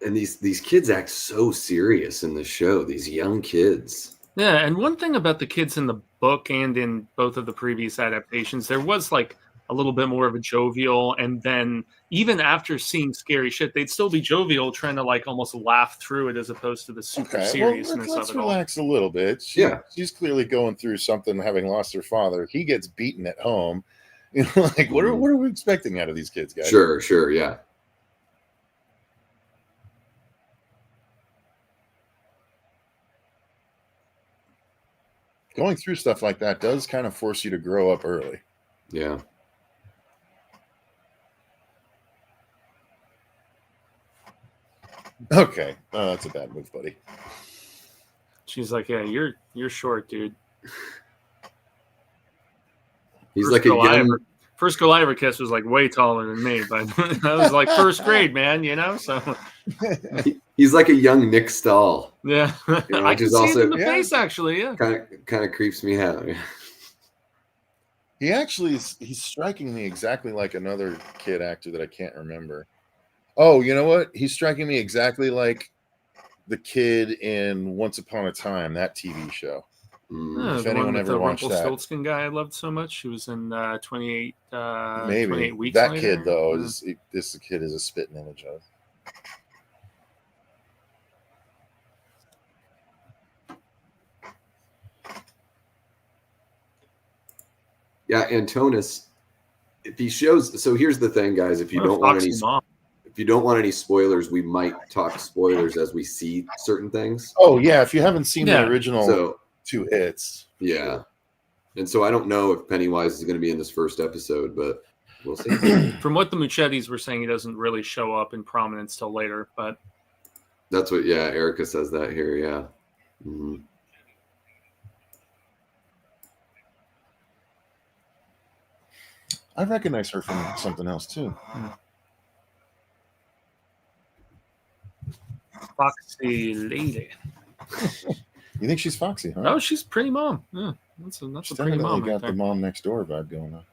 [SPEAKER 3] And these kids act so serious in the show. These young kids.
[SPEAKER 1] Yeah, and one thing about the kids in the book and in both of the previous adaptations, there was like a little bit more of a jovial, and then even after seeing scary shit, they'd still be jovial, trying to like almost laugh through it as opposed to the super
[SPEAKER 2] Okay, well,
[SPEAKER 1] seriousness
[SPEAKER 2] let's
[SPEAKER 1] of it all.
[SPEAKER 2] relax a little bit. She's clearly going through something, having lost her father. He gets beaten at home. Like what are we expecting out of these kids, guys?
[SPEAKER 3] Sure, yeah.
[SPEAKER 2] Going through stuff like that does kind of force you to grow up early.
[SPEAKER 3] Yeah.
[SPEAKER 2] Okay, that's a bad move, buddy.
[SPEAKER 1] She's like, "Yeah, you're short, dude."
[SPEAKER 3] He's
[SPEAKER 1] First
[SPEAKER 3] like a
[SPEAKER 1] girl I
[SPEAKER 3] young
[SPEAKER 1] ever- First girl I ever kissed was like way taller than me, but I was like first grade, man, you know? So
[SPEAKER 3] He's like a young Nick Stahl.
[SPEAKER 1] yeah.
[SPEAKER 3] You know,
[SPEAKER 1] I
[SPEAKER 3] which
[SPEAKER 1] can
[SPEAKER 3] is
[SPEAKER 1] see
[SPEAKER 3] also-
[SPEAKER 1] it in the
[SPEAKER 2] Yeah.
[SPEAKER 1] face actually, yeah.
[SPEAKER 3] Kind of creeps me out.
[SPEAKER 2] He actually he's striking me exactly like another kid actor that I can't remember. Oh, you know what? He's striking me exactly like the kid in Once Upon a Time, that TV show.
[SPEAKER 1] Oh,
[SPEAKER 2] If
[SPEAKER 1] the
[SPEAKER 2] anyone
[SPEAKER 1] one with
[SPEAKER 2] ever
[SPEAKER 1] the
[SPEAKER 2] watched that.
[SPEAKER 1] Rumpelstiltskin guy I loved so much. He was in 28
[SPEAKER 2] Maybe
[SPEAKER 1] 28 weeks
[SPEAKER 2] that
[SPEAKER 1] later.
[SPEAKER 2] kid though
[SPEAKER 1] Yeah.
[SPEAKER 2] is this kid is a spitting image of.
[SPEAKER 3] Yeah, Antonis, if he shows, so here's the thing, guys. If you
[SPEAKER 1] What a
[SPEAKER 3] don't want
[SPEAKER 1] foxy
[SPEAKER 3] any,
[SPEAKER 1] mom.
[SPEAKER 3] if you don't want any spoilers, we might talk spoilers as we see certain things.
[SPEAKER 2] Oh yeah, if you haven't seen
[SPEAKER 1] Yeah.
[SPEAKER 2] the original
[SPEAKER 3] So
[SPEAKER 2] 2 hits.
[SPEAKER 3] yeah,
[SPEAKER 2] sure.
[SPEAKER 3] and so I don't know if Pennywise is going to be in this first episode, but we'll see.
[SPEAKER 1] From what the Muchettis were saying, he doesn't really show up in prominence till later, but
[SPEAKER 3] That's what, yeah, Erica says that here. Yeah. Mhm.
[SPEAKER 2] I recognize her from something else too.
[SPEAKER 1] foxy lady.
[SPEAKER 2] You think she's foxy, huh?
[SPEAKER 1] Oh, she's pretty mom. Yeah, that's a
[SPEAKER 2] She's
[SPEAKER 1] pretty
[SPEAKER 2] definitely
[SPEAKER 1] mom
[SPEAKER 2] got
[SPEAKER 1] right
[SPEAKER 2] the
[SPEAKER 1] there.
[SPEAKER 2] mom next door vibe going on.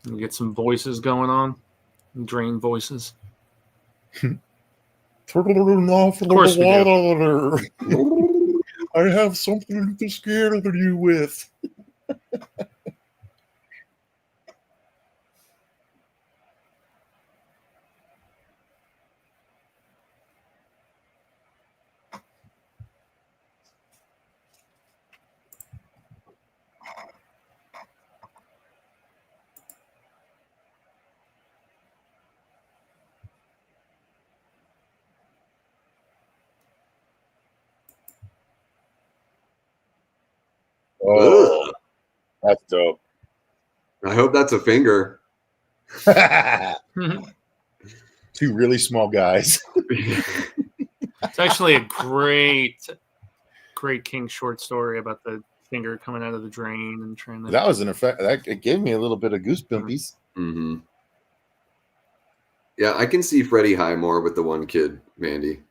[SPEAKER 1] You get some voices going on, drain voices.
[SPEAKER 2] Turn off
[SPEAKER 1] Of course we do.
[SPEAKER 2] water. I have something to scare you with. Oh,
[SPEAKER 3] Ugh.
[SPEAKER 2] that's dope.
[SPEAKER 3] I hope that's a finger.
[SPEAKER 2] 2 really small guys.
[SPEAKER 1] It's actually a great King short story about the finger coming out of the drain and trying to.
[SPEAKER 2] That was an effect. It gave me a little bit of goosebumpies.
[SPEAKER 3] Mm-hmm. Yeah, I can see Freddie Highmore with the one kid, Mandy.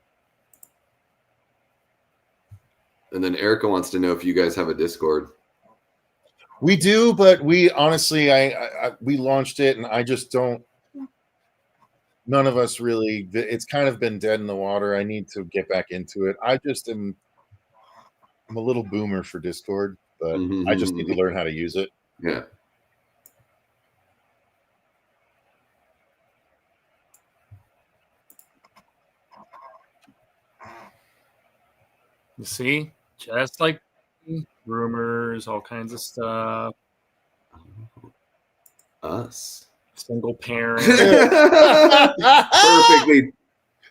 [SPEAKER 3] And then Erica wants to know if you guys have a Discord.
[SPEAKER 2] We do, but we honestly, we launched it, and I just don't. None of us really. It's kind of been dead in the water. I need to get back into it. I just am. I'm a little boomer for Discord, but I just need to learn how to use it.
[SPEAKER 3] Yeah.
[SPEAKER 1] You see, just like rumors, all kinds of stuff.
[SPEAKER 3] Us.
[SPEAKER 1] Single parent.
[SPEAKER 3] Perfectly.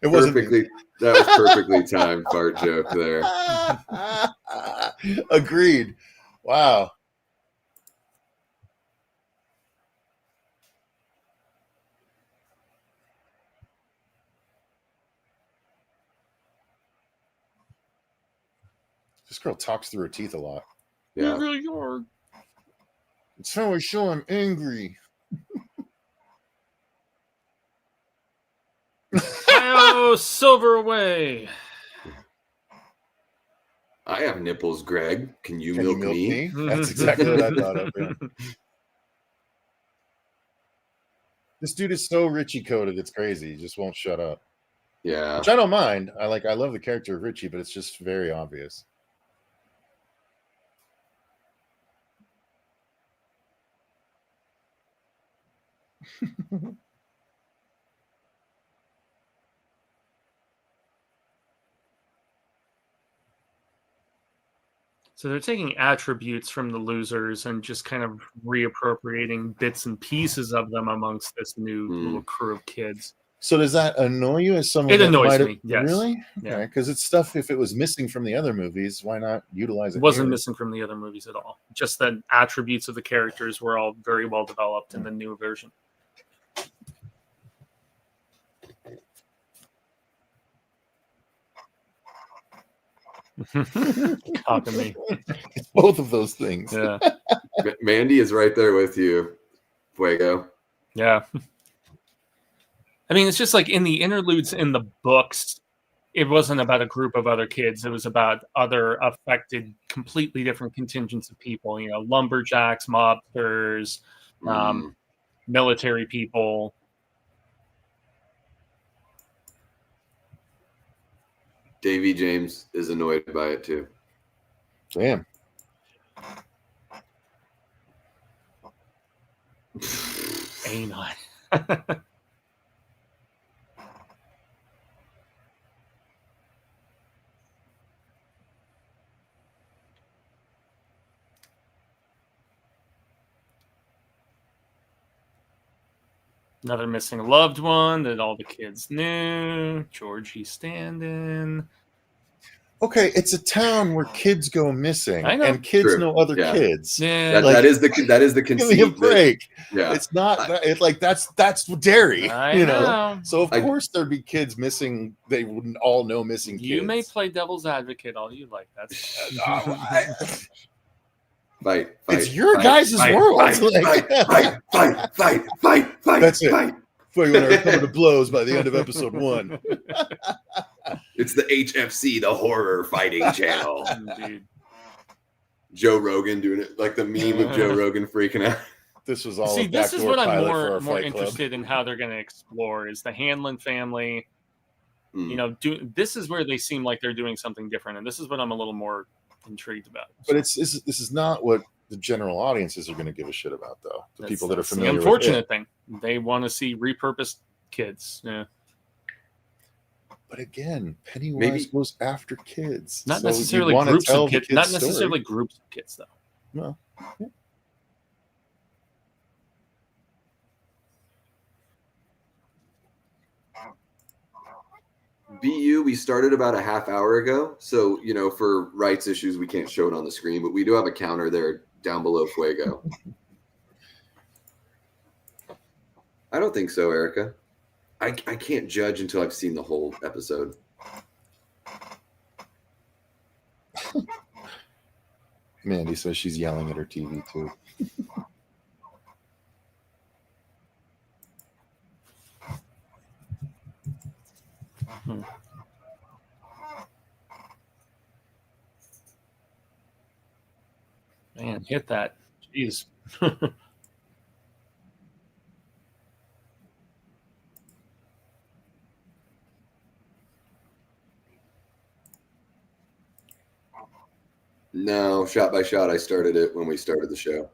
[SPEAKER 2] It wasn't
[SPEAKER 3] Perfectly. That was perfectly timed fart joke there.
[SPEAKER 2] Agreed. Wow. This girl talks through her teeth a lot.
[SPEAKER 3] Yeah.
[SPEAKER 1] Really are.
[SPEAKER 2] It's how I show I'm angry.
[SPEAKER 1] Oh, silver away.
[SPEAKER 3] I have nipples, Greg. Can you
[SPEAKER 2] Can
[SPEAKER 3] milk,
[SPEAKER 2] you milk
[SPEAKER 3] me?
[SPEAKER 2] me? That's exactly what I thought of. Yeah. This dude is so Richie coded, it's crazy. He just won't shut up.
[SPEAKER 3] Yeah.
[SPEAKER 2] Which I don't mind. I love the character of Richie, but it's just very obvious.
[SPEAKER 1] So they're taking attributes from the losers and just kind of reappropriating bits and pieces of them amongst this new little crew of kids.
[SPEAKER 2] So does that annoy you as someone
[SPEAKER 1] It
[SPEAKER 2] that
[SPEAKER 1] annoys
[SPEAKER 2] might have,
[SPEAKER 1] me, yes.
[SPEAKER 2] Really?
[SPEAKER 1] Yeah.
[SPEAKER 2] Okay, because it's stuff, if it was missing from the other movies, why not utilize it?
[SPEAKER 1] It wasn't
[SPEAKER 2] here?
[SPEAKER 1] missing from the other movies at all. Just the attributes of the characters were all very well developed in the new version. Cockamamie.
[SPEAKER 2] It's both of those things.
[SPEAKER 1] Yeah.
[SPEAKER 3] Mandy is right there with you, Fuego.
[SPEAKER 1] Yeah. I mean, it's just like in the interludes in the books, it wasn't about a group of other kids. It was about other affected, completely different contingents of people. You know, lumberjacks, mobsters, military people.
[SPEAKER 3] Davey James is annoyed by it too.
[SPEAKER 2] Damn.
[SPEAKER 1] Anon. Another missing loved one that all the kids knew. Georgie stand-in.
[SPEAKER 2] Okay, it's a town where kids go missing,
[SPEAKER 1] I know.
[SPEAKER 2] and kids
[SPEAKER 3] True.
[SPEAKER 2] know other
[SPEAKER 3] Yeah.
[SPEAKER 2] kids.
[SPEAKER 1] Yeah.
[SPEAKER 3] That is the conceit.
[SPEAKER 2] Give me a break.
[SPEAKER 3] Yeah.
[SPEAKER 2] It's not. It's like that's Derry.
[SPEAKER 1] I
[SPEAKER 2] you
[SPEAKER 1] know.
[SPEAKER 2] So of course there'd be kids missing. They wouldn't all know missing kids.
[SPEAKER 1] You may play devil's advocate all you like. That's
[SPEAKER 3] Fight.
[SPEAKER 2] It's your guys' world.
[SPEAKER 3] Fight.
[SPEAKER 2] That's it.
[SPEAKER 3] Fight.
[SPEAKER 2] Fuego and I are coming to blows by the end of episode 1.
[SPEAKER 3] It's the HFC, the horror fighting channel.
[SPEAKER 1] Indeed.
[SPEAKER 3] Joe Rogan doing it, like the meme of Joe Rogan freaking out.
[SPEAKER 2] This was all.
[SPEAKER 1] See,
[SPEAKER 2] a
[SPEAKER 1] this is
[SPEAKER 2] backdoor
[SPEAKER 1] what I'm
[SPEAKER 2] pilot
[SPEAKER 1] more
[SPEAKER 2] Fight Club.
[SPEAKER 1] interested in how they're going to explore is the Hanlon family. You know, this is where they seem like they're doing something different, and this is what I'm a little more intrigued about.
[SPEAKER 2] But this is not what the general audiences are going to give a shit about, though. The people that are familiar.
[SPEAKER 1] The unfortunate thing, they want to see repurposed kids. Yeah.
[SPEAKER 2] But again, Pennywise goes after kids.
[SPEAKER 1] Not
[SPEAKER 2] so
[SPEAKER 1] necessarily groups of kids. Not necessarily groups of kids, though.
[SPEAKER 2] No. Yeah.
[SPEAKER 3] BU, we started about a half hour ago. So, you know, for rights issues, we can't show it on the screen, but we do have a counter there down below Fuego. I don't think so, Erica. I can't judge until I've seen the whole episode.
[SPEAKER 2] Mandy says she's yelling at her TV too.
[SPEAKER 1] Man, hit that. Jeez.
[SPEAKER 3] No, shot by shot, I started it when we started the show.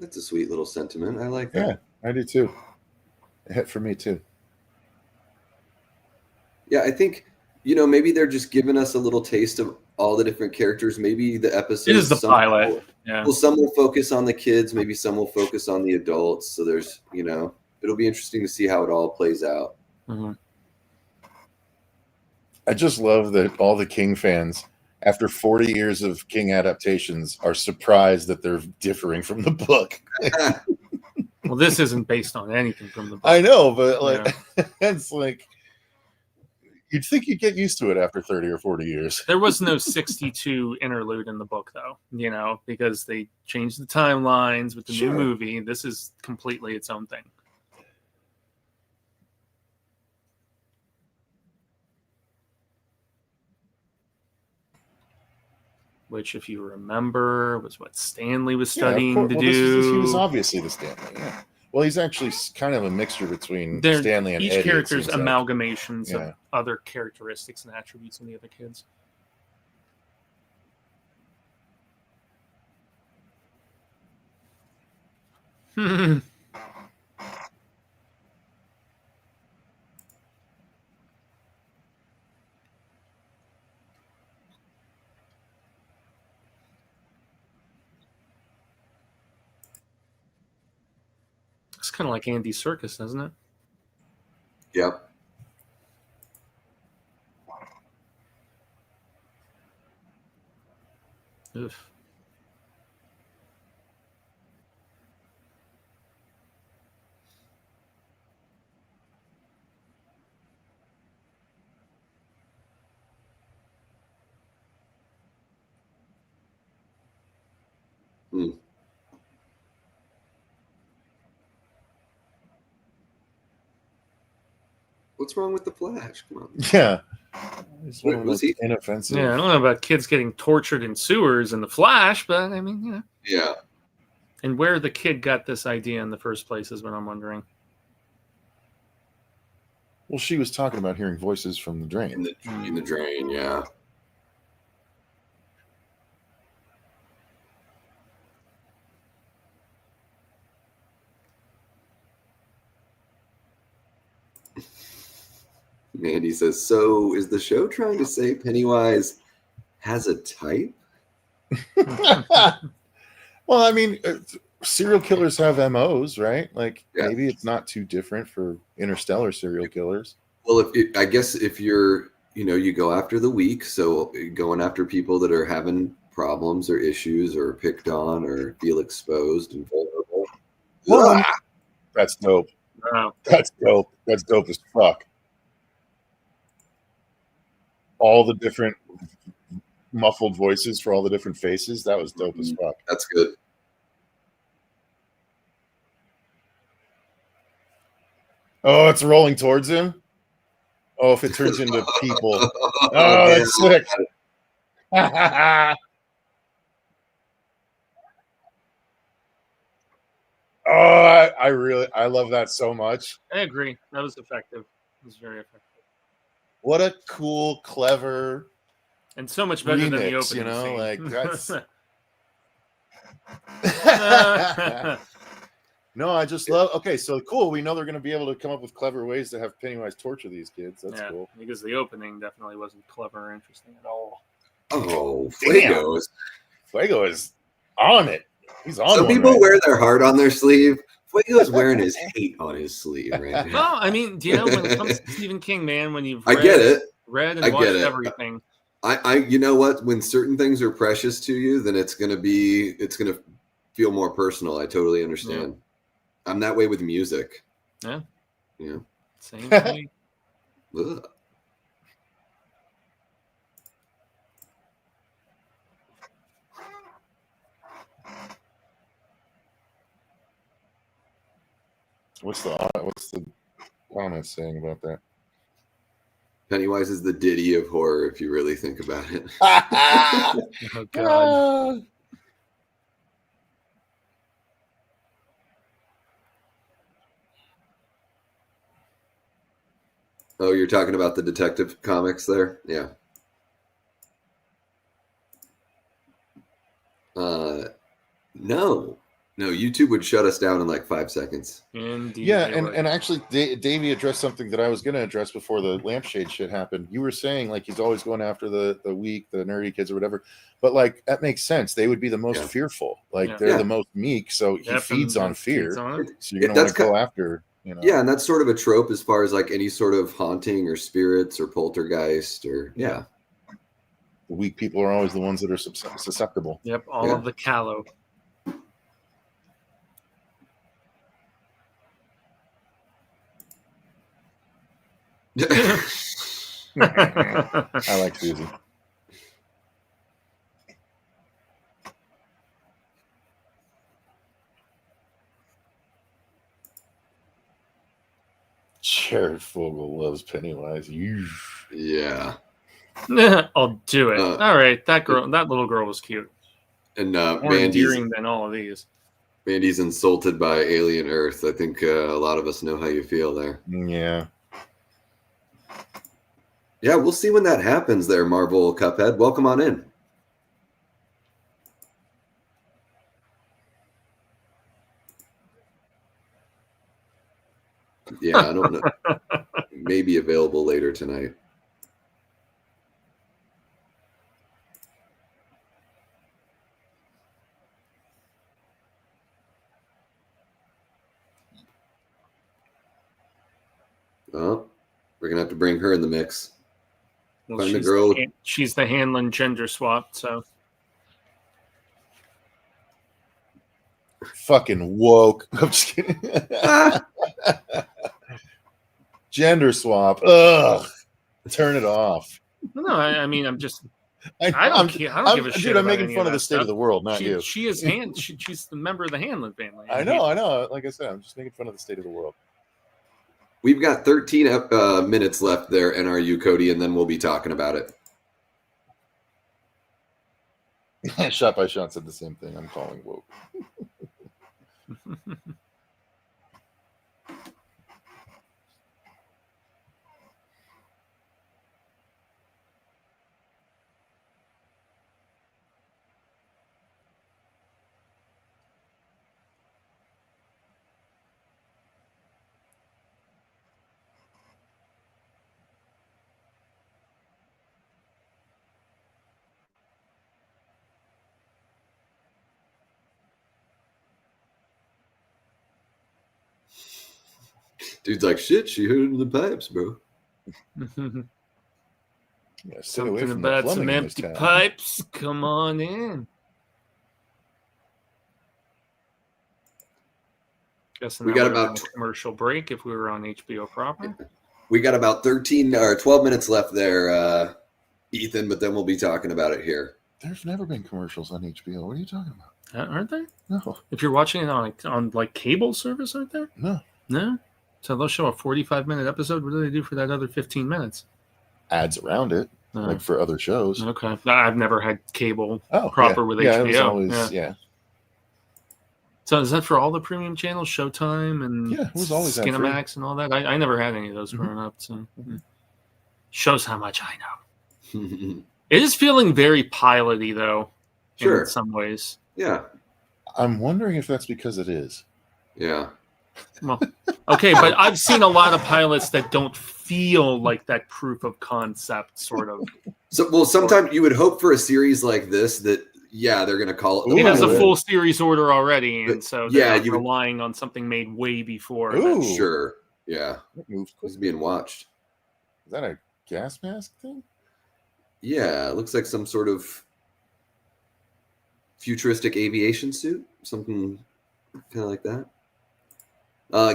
[SPEAKER 3] That's a sweet little sentiment. I like that.
[SPEAKER 2] Yeah, I do too. It hit for me too.
[SPEAKER 3] Yeah, I think, you know, maybe they're just giving us a little taste of all the different characters. Maybe the episode.
[SPEAKER 1] It is the pilot.
[SPEAKER 3] Well, some will focus on the kids. Maybe some will focus on the adults. So there's, you know, it'll be interesting to see how it all plays out.
[SPEAKER 1] Mm-hmm.
[SPEAKER 2] I just love that all the King fans, after 40 years of King adaptations, are surprised that they're differing from the book.
[SPEAKER 1] Well, this isn't based on anything from the book.
[SPEAKER 2] I know, but like, it's like you'd think you'd get used to it after 30 or 40 years.
[SPEAKER 1] There was no 62 interlude in the book, though, you know, because they changed the timelines with the new movie. This is completely its own thing. Which, if you remember, was what Stanley was studying to do.
[SPEAKER 2] He was obviously the Stanley. Yeah. Well, he's actually kind of a mixture between Stanley and
[SPEAKER 1] each
[SPEAKER 2] Eddie.
[SPEAKER 1] Each character's amalgamations of other characteristics and attributes in the other kids. kind of like Andy Serkis, doesn't it?
[SPEAKER 3] Yep.
[SPEAKER 1] Oof.
[SPEAKER 3] Hmm. What's wrong with the Flash? Come on.
[SPEAKER 2] Yeah. It's one of the
[SPEAKER 3] Was
[SPEAKER 2] most
[SPEAKER 3] he?
[SPEAKER 2] inoffensive.
[SPEAKER 1] Yeah, I don't know about kids getting tortured in sewers in The Flash, but I mean,
[SPEAKER 3] Yeah.
[SPEAKER 1] And where the kid got this idea in the first place is what I'm wondering.
[SPEAKER 2] Well, she was talking about hearing voices from the drain.
[SPEAKER 3] In the drain, yeah. Mandy says, so is the show trying to say Pennywise has a type?
[SPEAKER 2] Well, I mean, serial killers have MOs, right? Like,
[SPEAKER 3] Yeah.
[SPEAKER 2] maybe it's not too different for interstellar serial killers.
[SPEAKER 3] Well, I guess if you're, you go after the weak, so going after people that are having problems or issues or picked on or feel exposed and vulnerable.
[SPEAKER 2] Well, that's dope.
[SPEAKER 1] Wow.
[SPEAKER 2] That's dope. That's dope as fuck. All the different muffled voices for all the different faces. That was dope as fuck.
[SPEAKER 3] That's good.
[SPEAKER 2] Oh, it's rolling towards him. Oh, if it turns into people. Oh, that's sick. Oh, I love that so much.
[SPEAKER 1] I agree. That was effective. It was very effective.
[SPEAKER 2] What a cool, clever
[SPEAKER 1] And so much better than the
[SPEAKER 2] remix,
[SPEAKER 1] opening scene.
[SPEAKER 2] like that's No, I just love. Okay, so cool. We know they're going to be able to come up with clever ways to have Pennywise torture these kids. That's cool.
[SPEAKER 1] Because the opening definitely wasn't clever or interesting at all.
[SPEAKER 3] Oh,
[SPEAKER 2] Fuego is on it. He's on.
[SPEAKER 3] Some people wear their heart on their sleeve. Fuego is wearing his hate on his sleeve right now.
[SPEAKER 1] Well, I mean, do you know when it comes to Stephen King, man, when you've
[SPEAKER 3] I get it.
[SPEAKER 1] read and watched everything.
[SPEAKER 3] You know what? When certain things are precious to you, then it's gonna feel more personal. I totally understand. Yeah. I'm that way with music.
[SPEAKER 1] Yeah.
[SPEAKER 3] Yeah.
[SPEAKER 1] Same thing.
[SPEAKER 2] What's the comments saying about that?
[SPEAKER 3] Pennywise is the Diddy of horror, if you really think about it.
[SPEAKER 1] Oh God.
[SPEAKER 3] Oh, you're talking about the Detective Comics there? Yeah. No, YouTube would shut us down in like 5 seconds.
[SPEAKER 1] Indeed,
[SPEAKER 2] yeah, and actually, Davey addressed something that I was going to address before the lampshade shit happened. You were saying like he's always going after the weak, the nerdy kids or whatever, but like that makes sense. They would be the most fearful. Like they're the most meek, so he feeds on fear. So you're going to want to go after.
[SPEAKER 3] Yeah, and that's sort of a trope as far as like any sort of haunting or spirits or poltergeist or
[SPEAKER 2] the weak people are always the ones that are susceptible.
[SPEAKER 1] Yep, all of the callow.
[SPEAKER 2] I like Susie. Jared Fogle loves Pennywise.
[SPEAKER 3] Yeah.
[SPEAKER 1] I'll do it. All right, that little girl was cute.
[SPEAKER 3] And
[SPEAKER 1] more endearing than all of these.
[SPEAKER 3] Mandy's insulted by Alien Earth. I think a lot of us know how you feel there.
[SPEAKER 2] Yeah.
[SPEAKER 3] Yeah, we'll see when that happens there, Marvel Cuphead. Welcome on in. Yeah, I don't know. Maybe available later tonight. Oh, we're gonna have to bring her in the mix.
[SPEAKER 1] Well,
[SPEAKER 3] Find a girl.
[SPEAKER 1] she's the Hanlon gender swap, so.
[SPEAKER 2] Fucking woke. I'm just kidding. Gender swap. Ugh. Turn it off.
[SPEAKER 1] No, I mean, I'm just.
[SPEAKER 2] I
[SPEAKER 1] don't care. I don't give a shit.
[SPEAKER 2] Dude, I'm
[SPEAKER 1] about
[SPEAKER 2] making
[SPEAKER 1] any
[SPEAKER 2] fun of the
[SPEAKER 1] that
[SPEAKER 2] state of
[SPEAKER 1] stuff.
[SPEAKER 2] the world, not you.
[SPEAKER 1] She is she's the member of the Hanlon family.
[SPEAKER 2] I know. Like I said, I'm just making fun of the state of the world.
[SPEAKER 3] We've got 13 minutes left there, NRU, Cody, and then we'll be talking about it.
[SPEAKER 2] Shot by Shot said the same thing. I'm calling woke.
[SPEAKER 3] Dude's like, shit, she heard in the pipes, bro.
[SPEAKER 2] Yeah, stay away from the
[SPEAKER 1] about
[SPEAKER 2] plumbing
[SPEAKER 1] some
[SPEAKER 2] in this
[SPEAKER 1] empty
[SPEAKER 2] town.
[SPEAKER 1] pipes. Come on in. Guessing
[SPEAKER 3] We
[SPEAKER 1] that
[SPEAKER 3] got
[SPEAKER 1] would've
[SPEAKER 3] about
[SPEAKER 1] been a commercial break if we were on HBO proper.
[SPEAKER 3] We got about 13 or 12 minutes left there, Ethan, but then we'll be talking about it here.
[SPEAKER 2] There's never been commercials on HBO. What are you talking about?
[SPEAKER 1] Aren't there?
[SPEAKER 2] No.
[SPEAKER 1] If you're watching it on like cable service, aren't there?
[SPEAKER 2] No.
[SPEAKER 1] No. So they'll show a 45-minute episode. What do they do for that other 15 minutes?
[SPEAKER 2] Ads around it, like for other shows.
[SPEAKER 1] Okay. I've never had cable
[SPEAKER 2] Oh,
[SPEAKER 1] proper
[SPEAKER 2] yeah.
[SPEAKER 1] with
[SPEAKER 2] Yeah,
[SPEAKER 1] HBO.
[SPEAKER 2] it was always, yeah.
[SPEAKER 1] So is that for all the premium channels, Showtime and
[SPEAKER 2] Yeah, it was always ad-free.
[SPEAKER 1] Skinamax and all that? I never had any of those growing up. So shows how much I know. It is feeling very piloty, though.
[SPEAKER 3] Sure.
[SPEAKER 1] In some ways.
[SPEAKER 3] Yeah.
[SPEAKER 2] I'm wondering if that's because it is.
[SPEAKER 3] Yeah.
[SPEAKER 1] Well, okay, but I've seen a lot of pilots that don't feel like that proof of concept sort of.
[SPEAKER 3] So, well, sometimes you would hope for a series like this that, yeah, they're going to call it.
[SPEAKER 1] It has a full series order already, and so they're
[SPEAKER 3] yeah,
[SPEAKER 1] relying on something made way before.
[SPEAKER 2] Ooh.
[SPEAKER 3] Sure. Yeah.
[SPEAKER 2] That moves quick.
[SPEAKER 3] It's being watched.
[SPEAKER 2] Is that a gas mask thing?
[SPEAKER 3] Yeah, it looks like some sort of futuristic aviation suit, something kind of like that.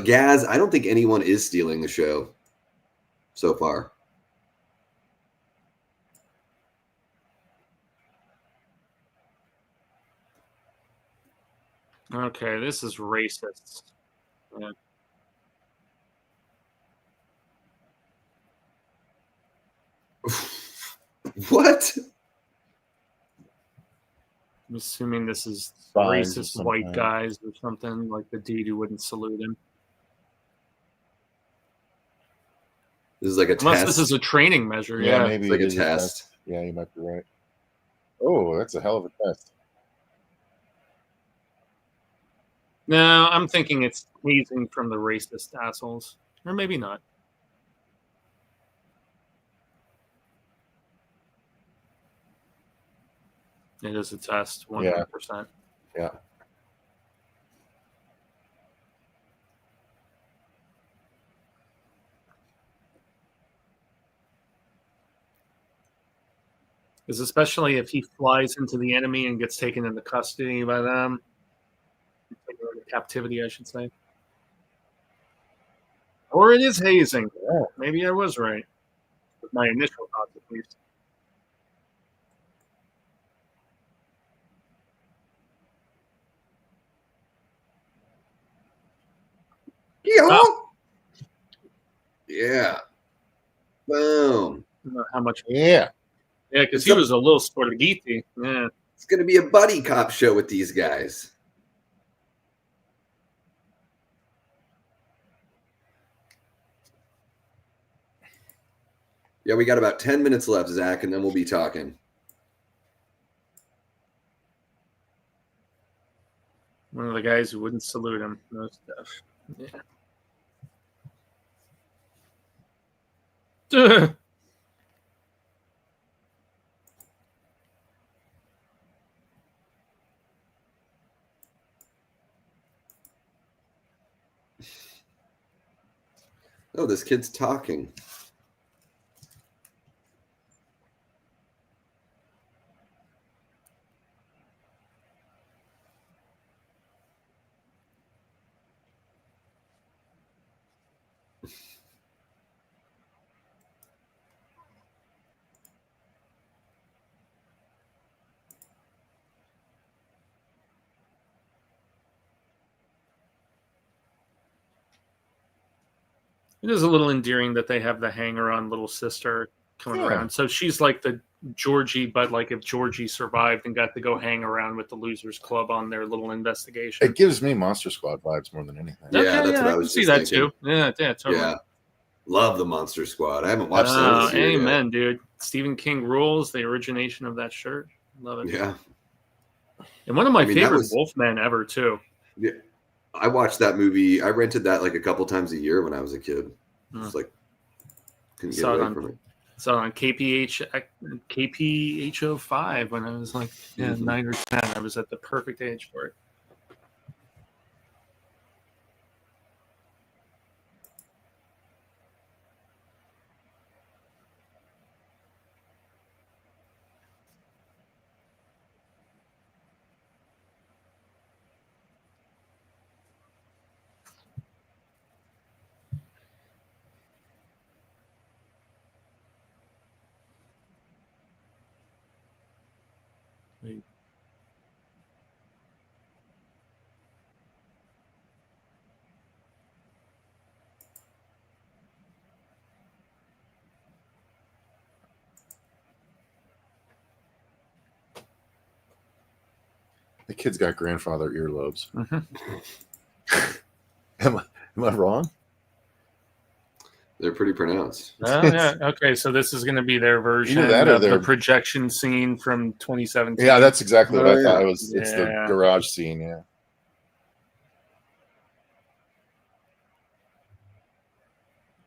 [SPEAKER 3] Gaz, I don't think anyone is stealing the show so far.
[SPEAKER 1] Okay, this is racist. Yeah.
[SPEAKER 3] What?
[SPEAKER 1] I'm assuming this is
[SPEAKER 2] Spies of
[SPEAKER 1] racist
[SPEAKER 2] some
[SPEAKER 1] white
[SPEAKER 2] kind.
[SPEAKER 1] guys or something, like the dude who wouldn't salute him.
[SPEAKER 3] This is like a
[SPEAKER 1] Unless
[SPEAKER 3] test.
[SPEAKER 1] this is a training measure, yeah.
[SPEAKER 2] Maybe
[SPEAKER 3] It's like
[SPEAKER 2] it
[SPEAKER 3] a
[SPEAKER 2] is
[SPEAKER 3] test.
[SPEAKER 2] Yeah, you might be right. Oh, that's a hell of a test.
[SPEAKER 1] No, I'm thinking it's hazing from the racist assholes. Or maybe not. It is a test, 100%.
[SPEAKER 2] Yeah.
[SPEAKER 1] Because especially if he flies into the enemy and gets taken into custody by them. Taken into captivity, I should say. Or it is hazing.
[SPEAKER 2] Yeah.
[SPEAKER 1] Maybe I was right. With my initial thoughts, at least.
[SPEAKER 3] Yeah. Boom.
[SPEAKER 1] I don't know how much.
[SPEAKER 2] Yeah.
[SPEAKER 1] Yeah, because he was a little sort of geeky. Yeah.
[SPEAKER 3] It's going to be a buddy cop show with these guys. Yeah, we got about 10 minutes left, Zach, and then we'll be talking.
[SPEAKER 1] One of the guys who wouldn't salute him. No stuff. Yeah.
[SPEAKER 3] Oh, this kid's talking.
[SPEAKER 1] It is a little endearing that they have the hanger-on little sister coming around. So she's like the Georgie, but like if Georgie survived and got to go hang around with the Losers Club on their little investigation.
[SPEAKER 2] It gives me Monster Squad vibes more than anything.
[SPEAKER 3] Yeah,
[SPEAKER 1] Okay,
[SPEAKER 3] that's what I
[SPEAKER 1] can
[SPEAKER 3] was
[SPEAKER 1] see
[SPEAKER 3] just
[SPEAKER 1] that
[SPEAKER 3] thinking.
[SPEAKER 1] too. Yeah, totally.
[SPEAKER 3] Yeah. Love the Monster Squad. I haven't watched
[SPEAKER 1] Oh,
[SPEAKER 3] this yet.
[SPEAKER 1] amen, dude. Stephen King rules. The origination of that shirt. Love it.
[SPEAKER 3] Yeah.
[SPEAKER 1] And one of my
[SPEAKER 3] that
[SPEAKER 1] favorite
[SPEAKER 3] was-
[SPEAKER 1] Wolfmen ever too.
[SPEAKER 3] Yeah. I watched that movie. I rented that like a couple times a year when I was a kid. Just like couldn't get
[SPEAKER 1] Saw it
[SPEAKER 3] away
[SPEAKER 1] on-
[SPEAKER 3] from it.
[SPEAKER 1] So on KPH05 when I was like 9 or 10, I was at the perfect age for it.
[SPEAKER 2] The kid's got grandfather earlobes.
[SPEAKER 1] Mm-hmm.
[SPEAKER 2] Am I wrong?
[SPEAKER 3] They're pretty pronounced.
[SPEAKER 1] Oh, yeah. Okay, so this is going to be their version
[SPEAKER 2] Either that or
[SPEAKER 1] of the
[SPEAKER 2] their-
[SPEAKER 1] projection scene from 2017.
[SPEAKER 2] Yeah, that's exactly what
[SPEAKER 3] Oh,
[SPEAKER 2] I thought
[SPEAKER 3] yeah.
[SPEAKER 2] it was. It's the
[SPEAKER 1] Yeah.
[SPEAKER 2] garage scene. Yeah.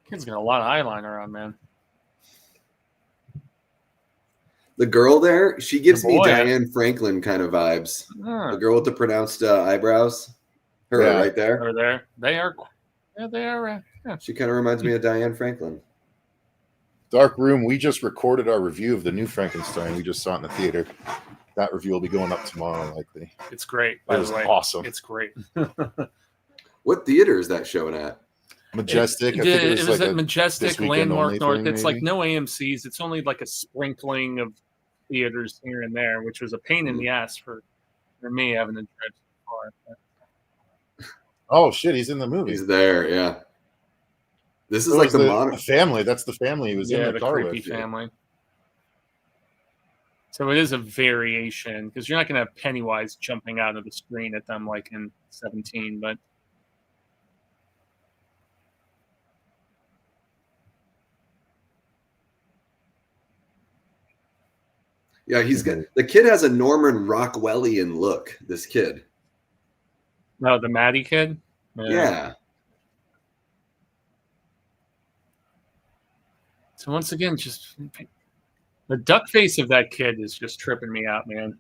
[SPEAKER 1] Kid's got a lot of eyeliner on, man.
[SPEAKER 3] The girl there, she gives
[SPEAKER 1] The
[SPEAKER 3] me
[SPEAKER 1] boy.
[SPEAKER 3] Diane Franklin kind of vibes.
[SPEAKER 1] Ah,
[SPEAKER 3] The girl with the pronounced eyebrows. Her
[SPEAKER 2] Yeah.
[SPEAKER 3] right there.
[SPEAKER 1] over there. They are. Yeah, they are. Yeah.
[SPEAKER 3] She kind of reminds me of Diane Franklin.
[SPEAKER 2] Dark Room. We just recorded our review of the new Frankenstein. We just saw it in the theater. That review will be going up tomorrow, likely.
[SPEAKER 1] It's great,
[SPEAKER 2] It
[SPEAKER 1] by
[SPEAKER 2] was
[SPEAKER 1] the way.
[SPEAKER 2] awesome.
[SPEAKER 1] It's great.
[SPEAKER 3] What theater is that showing at?
[SPEAKER 2] Majestic. I
[SPEAKER 1] It,
[SPEAKER 2] think
[SPEAKER 1] it
[SPEAKER 2] it was
[SPEAKER 1] was
[SPEAKER 2] like
[SPEAKER 1] at Majestic,
[SPEAKER 2] this weekend
[SPEAKER 1] Landmark
[SPEAKER 2] only
[SPEAKER 1] North.
[SPEAKER 2] thing,
[SPEAKER 1] It's like
[SPEAKER 2] maybe?
[SPEAKER 1] no AMC's. It's only like a sprinkling of theaters here and there, which was a pain in the ass for me having to drive so far.
[SPEAKER 2] Oh shit, he's in the movie.
[SPEAKER 3] He's there, yeah. This is
[SPEAKER 2] It
[SPEAKER 3] like
[SPEAKER 2] was
[SPEAKER 3] the
[SPEAKER 2] the
[SPEAKER 3] monitor.
[SPEAKER 2] family. That's the family he was
[SPEAKER 1] Yeah,
[SPEAKER 2] in
[SPEAKER 1] the
[SPEAKER 2] the car
[SPEAKER 1] creepy
[SPEAKER 2] with.
[SPEAKER 1] family. So it is a variation because you're not going to have Pennywise jumping out of the screen at them like in 17, but
[SPEAKER 3] Yeah, he's got the kid has a Norman Rockwellian look. This kid.
[SPEAKER 1] no, the Maddie kid.
[SPEAKER 3] Yeah.
[SPEAKER 1] So once again, just the duck face of that kid is just tripping me out, man.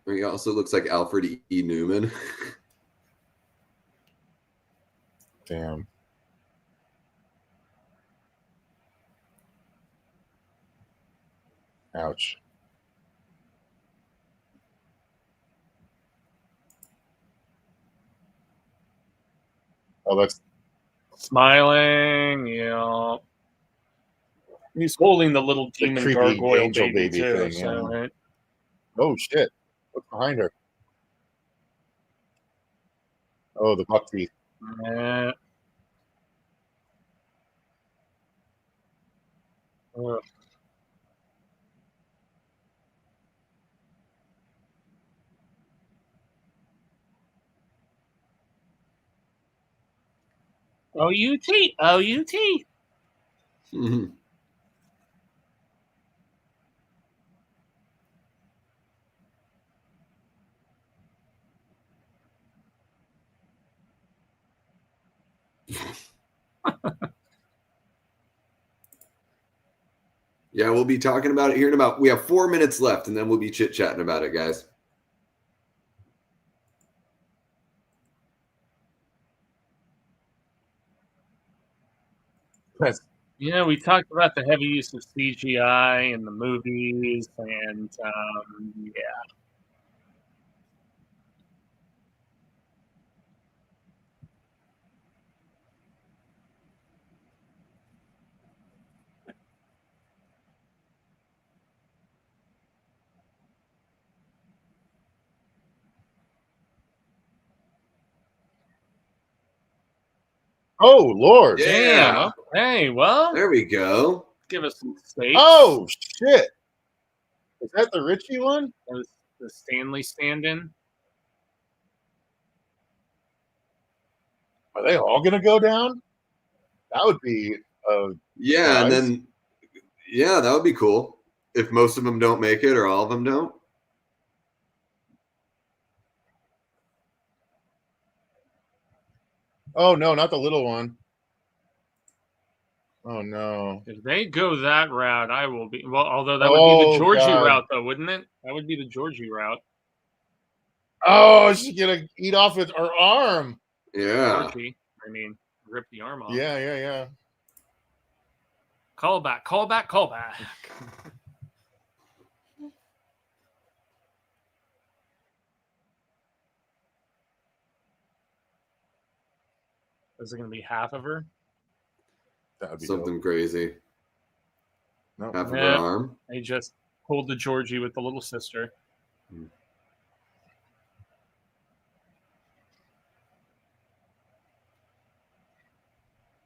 [SPEAKER 3] He also looks like Alfred E. Newman.
[SPEAKER 2] Damn. Ouch. Oh, that's
[SPEAKER 1] Smiling, he's holding the little demon
[SPEAKER 2] creepy
[SPEAKER 1] gargoyle
[SPEAKER 2] angel
[SPEAKER 1] baby,
[SPEAKER 2] baby
[SPEAKER 1] too.
[SPEAKER 2] thing,
[SPEAKER 1] So,
[SPEAKER 2] yeah.
[SPEAKER 1] right?
[SPEAKER 2] oh shit. What's behind her? Oh, the buck teeth.
[SPEAKER 1] Yeah. Ugh. O-U-T. O-U-T.
[SPEAKER 3] Mhm. Yeah, we'll be talking about it here in about. We have 4 minutes left, and then we'll be chit chatting about it, guys.
[SPEAKER 1] Yeah, we talked about the heavy use of CGI in the movies, and yeah.
[SPEAKER 2] Oh Lord!
[SPEAKER 3] Yeah.
[SPEAKER 1] Damn. Okay. Well,
[SPEAKER 3] There we go.
[SPEAKER 1] give us some steaks.
[SPEAKER 2] Oh shit! Is that the Richie one?
[SPEAKER 1] That was the Stanley stand-in.
[SPEAKER 2] Are they all gonna go down? That would be
[SPEAKER 3] Yeah, and
[SPEAKER 2] surprise.
[SPEAKER 3] then yeah, that would be cool if most of them don't make it or all of them don't.
[SPEAKER 2] Oh no, not the little one. Oh no.
[SPEAKER 1] If they go that route, I will be. Well, although that would be the Georgie
[SPEAKER 2] God.
[SPEAKER 1] route, though, wouldn't it? That would be the Georgie route.
[SPEAKER 2] Oh, she's gonna eat off with her arm.
[SPEAKER 3] Yeah.
[SPEAKER 1] Georgie. I mean, rip the arm off.
[SPEAKER 2] Yeah.
[SPEAKER 1] Call back. Call back. Call back. Is it going to be half of her?
[SPEAKER 2] That would be
[SPEAKER 3] Something
[SPEAKER 2] dope.
[SPEAKER 3] crazy.
[SPEAKER 2] No.
[SPEAKER 3] Half of her
[SPEAKER 1] Yeah.
[SPEAKER 3] arm.
[SPEAKER 1] They just pulled the Georgie with the little sister.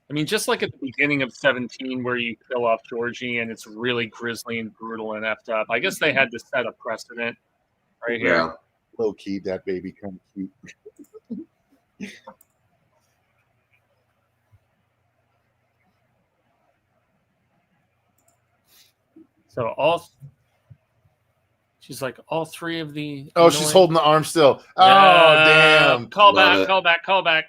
[SPEAKER 1] I mean, just like at the beginning of 17, where you kill off Georgie and it's really grisly and brutal and effed up. I guess they had to set a precedent right here.
[SPEAKER 3] Yeah.
[SPEAKER 2] Low key, that baby kind of cute.
[SPEAKER 1] So she's like all three of the.
[SPEAKER 2] Oh, she's holding the arm still. Oh, damn.
[SPEAKER 1] Call
[SPEAKER 3] Love
[SPEAKER 1] back,
[SPEAKER 3] it.
[SPEAKER 1] call back, call back.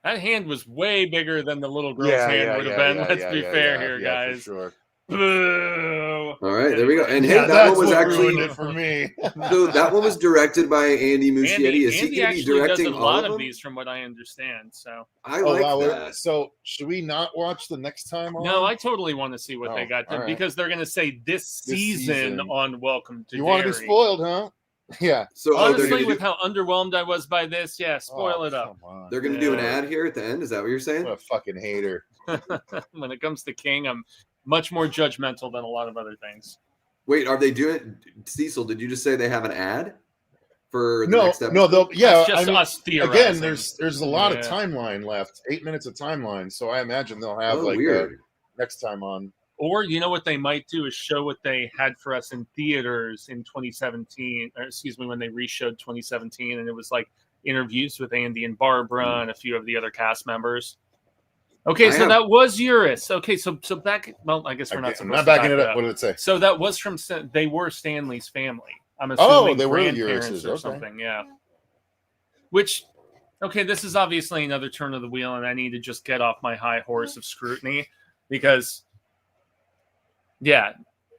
[SPEAKER 1] That hand was way bigger than the little girl's hand would have been. Let's be fair here, guys.
[SPEAKER 2] For sure.
[SPEAKER 1] Boo.
[SPEAKER 3] All right, there we go. And hey,
[SPEAKER 2] Yeah,
[SPEAKER 3] that one
[SPEAKER 2] that's
[SPEAKER 3] was
[SPEAKER 2] what
[SPEAKER 3] actually
[SPEAKER 2] ruined it for me.
[SPEAKER 3] so that one was directed by Andy Muschietti. Is he
[SPEAKER 1] Andy
[SPEAKER 3] going to be
[SPEAKER 1] actually
[SPEAKER 3] directing
[SPEAKER 1] does a
[SPEAKER 3] all
[SPEAKER 1] lot
[SPEAKER 3] of
[SPEAKER 1] of
[SPEAKER 3] them?
[SPEAKER 1] these, from what I understand. So
[SPEAKER 3] I
[SPEAKER 2] Oh
[SPEAKER 3] like
[SPEAKER 2] wow!
[SPEAKER 3] that.
[SPEAKER 2] So should we not watch the next time?
[SPEAKER 1] no, I totally want to see what they
[SPEAKER 2] Oh,
[SPEAKER 1] got
[SPEAKER 2] all right.
[SPEAKER 1] because they're going to say this season on Welcome to
[SPEAKER 2] You
[SPEAKER 1] Derry.
[SPEAKER 2] want to be spoiled, huh? Yeah.
[SPEAKER 3] So they're
[SPEAKER 1] Honestly,
[SPEAKER 3] going to
[SPEAKER 1] with how underwhelmed I was by this, yeah, spoil it up.
[SPEAKER 2] Come on.
[SPEAKER 3] they're going to do an
[SPEAKER 1] Yeah.
[SPEAKER 3] ad here at the end. Is that what you're saying?
[SPEAKER 2] What a fucking hater.
[SPEAKER 1] When it comes to King, I'm much more judgmental than a lot of other things.
[SPEAKER 3] Wait, are they doing? Cecil, did you just say they have an ad for the
[SPEAKER 2] No,
[SPEAKER 3] next episode?
[SPEAKER 2] no, they'll, yeah.
[SPEAKER 1] That's just
[SPEAKER 2] I mean,
[SPEAKER 1] us theorizing.
[SPEAKER 2] again, there's a lot of
[SPEAKER 1] Yeah.
[SPEAKER 2] timeline left. 8 minutes of timeline, so I imagine they'll have like
[SPEAKER 3] weird.
[SPEAKER 2] next time on.
[SPEAKER 1] Or you know what they might do is show what they had for us in theaters in 2017, or excuse me, when they reshowed 2017, and it was like interviews with Andy and Barbara and a few of the other cast members. Okay, so that was Eurus. Okay, so back. Well, I guess we're not.
[SPEAKER 2] I'm not backing it up. What did it say?
[SPEAKER 1] So that was from. They were Stanley's family. I'm assuming.
[SPEAKER 2] Oh, they were the
[SPEAKER 1] grandparents
[SPEAKER 2] Uruses,
[SPEAKER 1] or
[SPEAKER 2] okay.
[SPEAKER 1] something. Yeah. Which, okay, this is obviously another turn of the wheel, and I need to just get off my high horse of scrutiny because, yeah,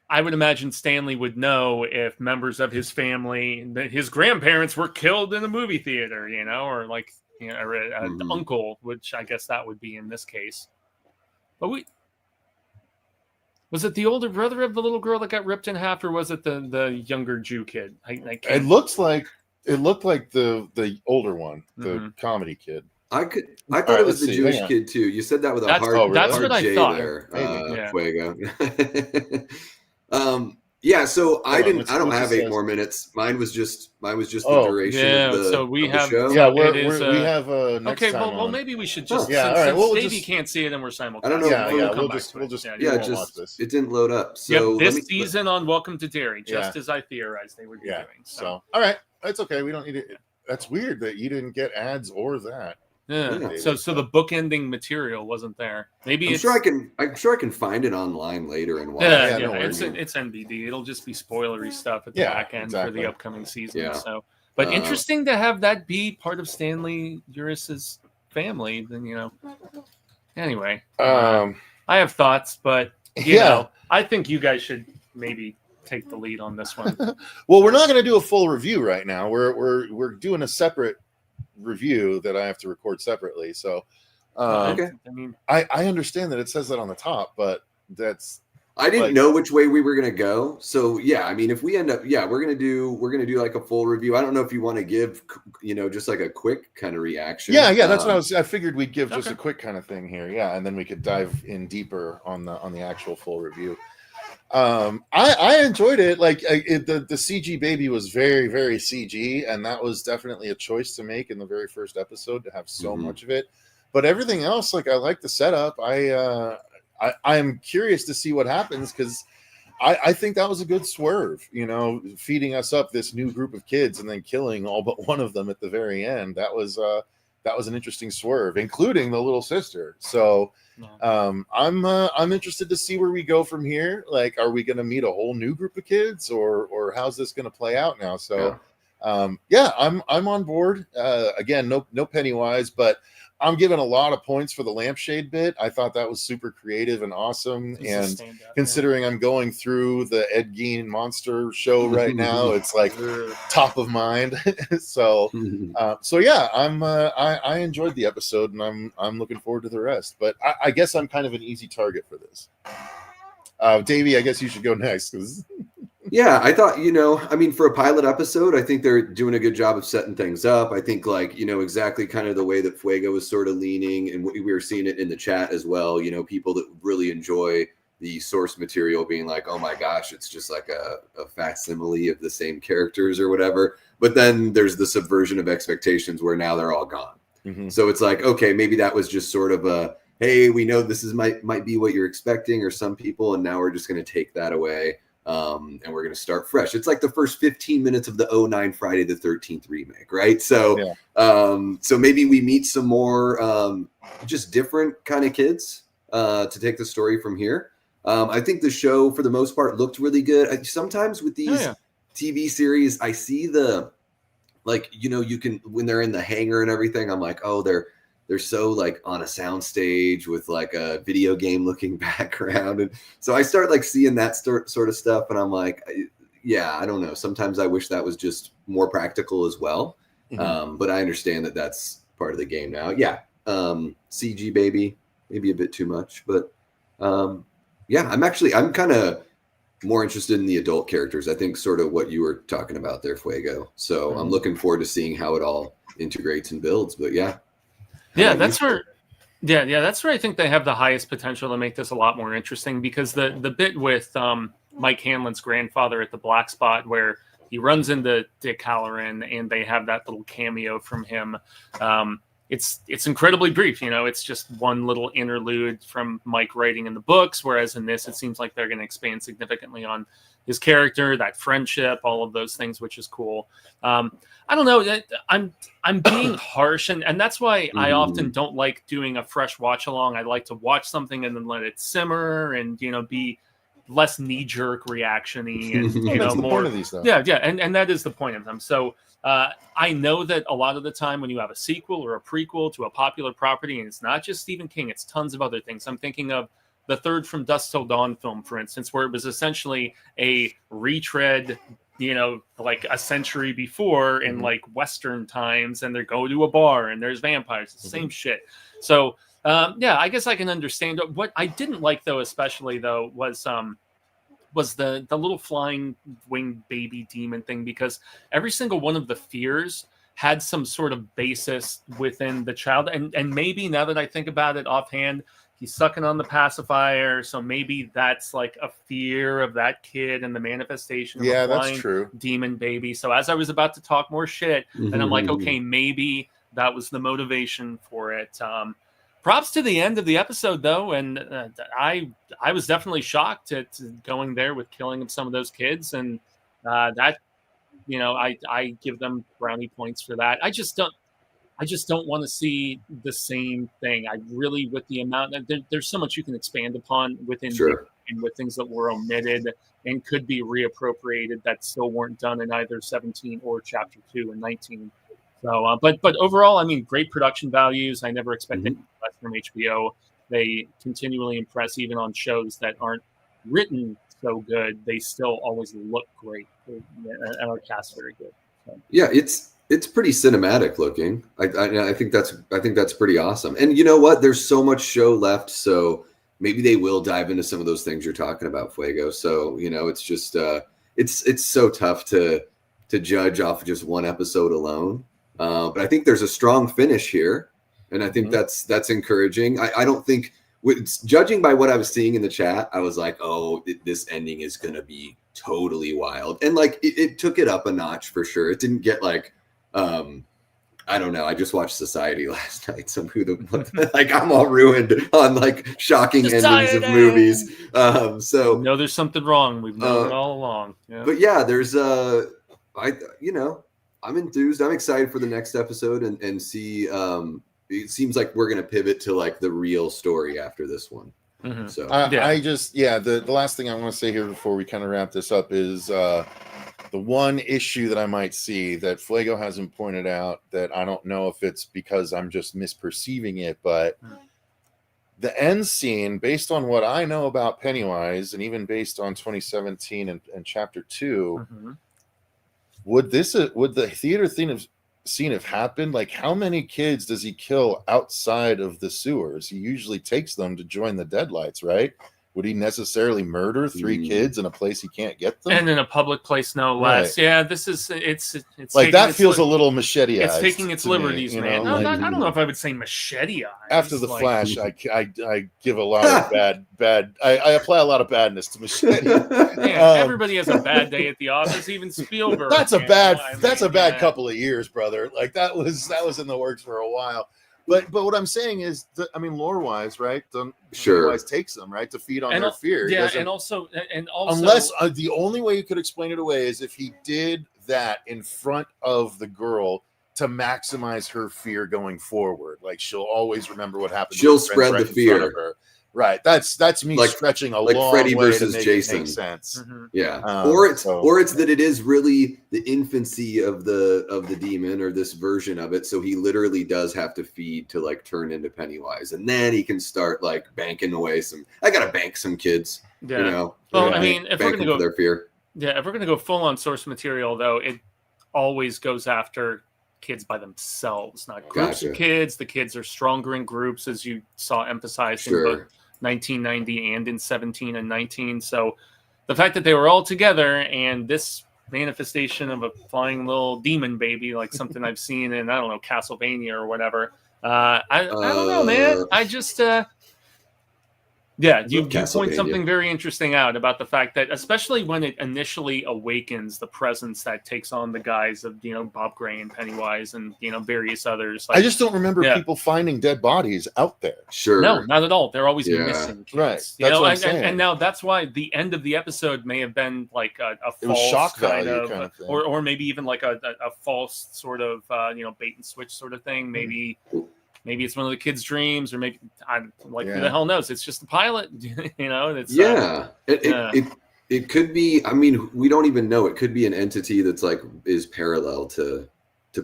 [SPEAKER 1] I would imagine Stanley would know if members of his family, his grandparents, were killed in a movie theater, you know, or like. You know, an uncle, which I guess that would be in this case. But was it the older brother of the little girl that got ripped in half, or was it the younger Jew kid?
[SPEAKER 2] It looked like the older one, the comedy kid.
[SPEAKER 3] I thought it was the Jewish kid too. You said that with a hard
[SPEAKER 1] what
[SPEAKER 3] J
[SPEAKER 1] I thought.
[SPEAKER 3] there,
[SPEAKER 1] Yeah.
[SPEAKER 3] Fuego. Yeah, so I don't have 8 more minutes. Mine was just the duration of the,
[SPEAKER 1] so we
[SPEAKER 3] of the
[SPEAKER 1] have
[SPEAKER 3] show.
[SPEAKER 2] Yeah, we have next
[SPEAKER 1] okay,
[SPEAKER 2] time
[SPEAKER 1] well,
[SPEAKER 2] on.
[SPEAKER 1] maybe we should just
[SPEAKER 2] yeah, all right.
[SPEAKER 1] since
[SPEAKER 2] we'll
[SPEAKER 1] Davey
[SPEAKER 2] just
[SPEAKER 1] can't see it and we're simulcasting.
[SPEAKER 3] I don't know.
[SPEAKER 2] We'll just
[SPEAKER 3] it didn't load up. So
[SPEAKER 1] this season on Welcome to Derry, just
[SPEAKER 2] Yeah.
[SPEAKER 1] as I theorized they would be doing.
[SPEAKER 2] So all right, that's okay. We don't need it. That's weird that you didn't get ads or that.
[SPEAKER 1] Yeah. So the bookending material wasn't there. Maybe
[SPEAKER 3] I'm sure I can find it online later and watch.
[SPEAKER 1] Yeah,
[SPEAKER 2] no
[SPEAKER 1] it's
[SPEAKER 2] worries.
[SPEAKER 1] it's NBD. It'll just be spoilery stuff at the
[SPEAKER 2] Yeah,
[SPEAKER 1] back end
[SPEAKER 2] exactly.
[SPEAKER 1] for the upcoming season.
[SPEAKER 3] Yeah.
[SPEAKER 1] So, but interesting to have that be part of Stanley Urus's family. Then Anyway, I have thoughts, but you know, I think you guys should maybe take the lead on this one.
[SPEAKER 2] Well, we're not going to do a full review right now. We're doing a separate review that I have to record separately. So
[SPEAKER 3] Okay.
[SPEAKER 1] I mean,
[SPEAKER 2] I understand that it says that on the top, but that's
[SPEAKER 3] I didn't
[SPEAKER 2] like-
[SPEAKER 3] know which way we were gonna go. So yeah, I mean, if we end up, we're gonna do like a full review. I don't know if you want to give, just like a quick kind of reaction.
[SPEAKER 2] Yeah, that's what I figured we'd give just
[SPEAKER 1] Okay.
[SPEAKER 2] a quick kind of thing here. Yeah, and then we could dive in deeper on the actual full review. I enjoyed it. Like the CG baby was very, very CG, and that was definitely a choice to make in the very first episode to have so much of it. But everything else, like I like the setup. I'm curious to see what happens because I think that was a good swerve, feeding us up this new group of kids and then killing all but one of them at the very end. That was an interesting swerve, including the little sister. So I'm interested to see where we go from here. Like, are we going to meet a whole new group of kids, or how's this going to play out now? So I'm on board. Again, no Pennywise, but I'm giving a lot of points for the lampshade bit. I thought that was super creative and awesome. And considering I'm going through the Ed Gein monster show right now, it's like top of mind. So yeah, I enjoyed the episode, and I'm looking forward to the rest. But I guess I'm kind of an easy target for this. Davey, I guess you should go next.
[SPEAKER 3] Yeah, I thought, I mean, for a pilot episode, I think they're doing a good job of setting things up. I think, exactly kind of the way that Fuego was sort of leaning, and we were seeing it in the chat as well, people that really enjoy the source material being like, oh my gosh, it's just like a facsimile of the same characters or whatever. But then there's the subversion of expectations where now they're all gone. Mm-hmm. So it's like, okay, maybe that was just sort of a, hey, we know this might be what you're expecting, or some people, and now we're just going to take that away. And we're going to start fresh. It's like the first 15 minutes of the 2009 Friday the 13th remake, right? So, so maybe we meet some more just different kind of kids to take the story from here. I think the show, for the most part, looked really good. Sometimes with these TV series, I see you can, when they're in the hangar and everything, I'm like, oh, they're so like on a sound stage with like a video game looking background. And so I start like seeing that sort of stuff. And I'm like, I don't know. Sometimes I wish that was just more practical as well. Mm-hmm. But I understand that that's part of the game now. Yeah. CG baby, maybe a bit too much, but I'm kind of more interested in the adult characters. I think sort of what you were talking about there, Fuego. So I'm looking forward to seeing how it all integrates and builds, but that's where I think they have the highest potential to make this a lot more interesting, because the bit with Mike Hanlon's grandfather at the Black Spot, where he runs into Dick Halloran and they have that little cameo from him. It's incredibly brief, it's just one little interlude from Mike writing in the books, whereas in this, it seems like they're going to expand significantly on his character, that friendship, all of those things, which is cool. I don't know. I'm being harsh, and that's why I often don't like doing a fresh watch along. I like to watch something and then let it simmer and be less knee-jerk reaction-y and
[SPEAKER 2] that's
[SPEAKER 1] more.
[SPEAKER 2] The point of these, though.
[SPEAKER 1] Yeah, and that is the point of them. So I know that a lot of the time when you have a sequel or a prequel to a popular property, and it's not just Stephen King, it's tons of other things. I'm thinking of the third From Dusk Till Dawn film, for instance, where it was essentially a retread, like a century before in like Western times, and they go to a bar and there's vampires, the same shit. So I guess I can understand. What I didn't like, though, especially though, was the little flying winged baby demon thing, because every single one of the fears had some sort of basis within the child, and maybe now that I think about it offhand, he's sucking on the pacifier, so maybe that's like a fear of that kid and the manifestation of a flying demon baby. So as I was about to talk more shit, and I'm like, okay, maybe that was the motivation for it. Props to the end of the episode, though, and I was definitely shocked at going there with killing of some of those kids, and that, I give them brownie points for that. I just don't want to see the same thing. I really, with the amount, there's so much you can expand upon within and with things that were omitted and could be reappropriated that still weren't done in either 17 or Chapter 2 and 19. So, but overall, I mean, great production values. I never expected less from HBO. They continually impress, even on shows that aren't written so good. They still always look great, and our cast very good. So.
[SPEAKER 3] Yeah, it's It's pretty cinematic looking. I think that's pretty awesome. And you know what? There's so much show left, so maybe they will dive into some of those things you're talking about, Fuego. So it's just it's so tough to judge off of just one episode alone. But I think there's a strong finish here, and I think that's encouraging. I don't think, judging by what I was seeing in the chat, I was like, oh, this ending is gonna be totally wild, and like it took it up a notch for sure. It didn't get like I don't know. I just watched Society last night. Like I'm all ruined on like shocking endings of movies. So
[SPEAKER 1] there's something wrong. We've known it all along. Yeah.
[SPEAKER 3] But yeah, there's I'm enthused. I'm excited for the next episode and see. It seems like we're gonna pivot to like the real story after this one.
[SPEAKER 1] Mm-hmm.
[SPEAKER 3] So
[SPEAKER 2] the last thing I want to say here before we kind of wrap this up is the one issue that I might see that Fuego hasn't pointed out, that I don't know if it's because I'm just misperceiving it, but the end scene, based on what I know about Pennywise and even based on 2017 and chapter 2, would the theater scene have happened? Like, how many kids does he kill outside of the sewers? He usually takes them to join the Deadlights, right? Would he necessarily murder 3 kids in a place he can't get them?
[SPEAKER 1] And in a public place, no less. Right. Yeah, it's
[SPEAKER 2] like that feels a little machete-ized.
[SPEAKER 1] It's taking its liberties,
[SPEAKER 2] me,
[SPEAKER 1] man.
[SPEAKER 2] Like,
[SPEAKER 1] I don't know if I would say machete-ized.
[SPEAKER 2] After the Flash, I give a lot of bad. I apply a lot in to machete.
[SPEAKER 1] Everybody has a bad day at the office. Even Spielberg.
[SPEAKER 2] That's a bad couple of years, brother. Like that was in the works for a while. But what I'm saying is, lore wise, right? Pennywise takes them, right, to feed on their fear.
[SPEAKER 1] Yeah, and also,
[SPEAKER 2] unless the only way you could explain it away is if he did that in front of the girl to maximize her fear going forward. Like she'll always remember what happened.
[SPEAKER 3] She'll spread the fear.
[SPEAKER 2] Right. That's me stretching a long
[SPEAKER 3] Freddy
[SPEAKER 2] way
[SPEAKER 3] versus
[SPEAKER 2] to make
[SPEAKER 3] Jason.
[SPEAKER 2] it make sense.
[SPEAKER 3] Yeah. Or it's that it is really the infancy of the demon or this version of it. So he literally does have to feed to like turn into Pennywise, and then he can start like banking away I gotta bank some kids.
[SPEAKER 1] Yeah. Well, if we're gonna go
[SPEAKER 3] their fear.
[SPEAKER 1] Yeah, if we're gonna go full on source material, though, it always goes after kids by themselves, not groups of kids. The kids are stronger in groups, as you saw emphasized in both 1990 and in 17 and 19. So the fact that they were all together and this manifestation of a flying little demon baby, like something I've seen in, I don't know, Castlevania or whatever. I don't know, man. I just you point something very interesting out about the fact that, especially when it initially awakens the presence that takes on the guise of, Bob Gray and Pennywise and, various others. Like,
[SPEAKER 2] I just don't remember people finding dead bodies out there.
[SPEAKER 3] Sure.
[SPEAKER 1] No, not at all. They're always missing kids.
[SPEAKER 2] Right. That's what I'm saying.
[SPEAKER 1] And now that's why the end of the episode may have been like a false
[SPEAKER 2] shock value kind of thing.
[SPEAKER 1] Or maybe even like a false sort of, bait and switch sort of thing. Maybe it's one of the kids' dreams, or maybe who the hell knows? It's just a pilot, It's
[SPEAKER 3] it could be. I mean, we don't even know. It could be an entity that's like is parallel to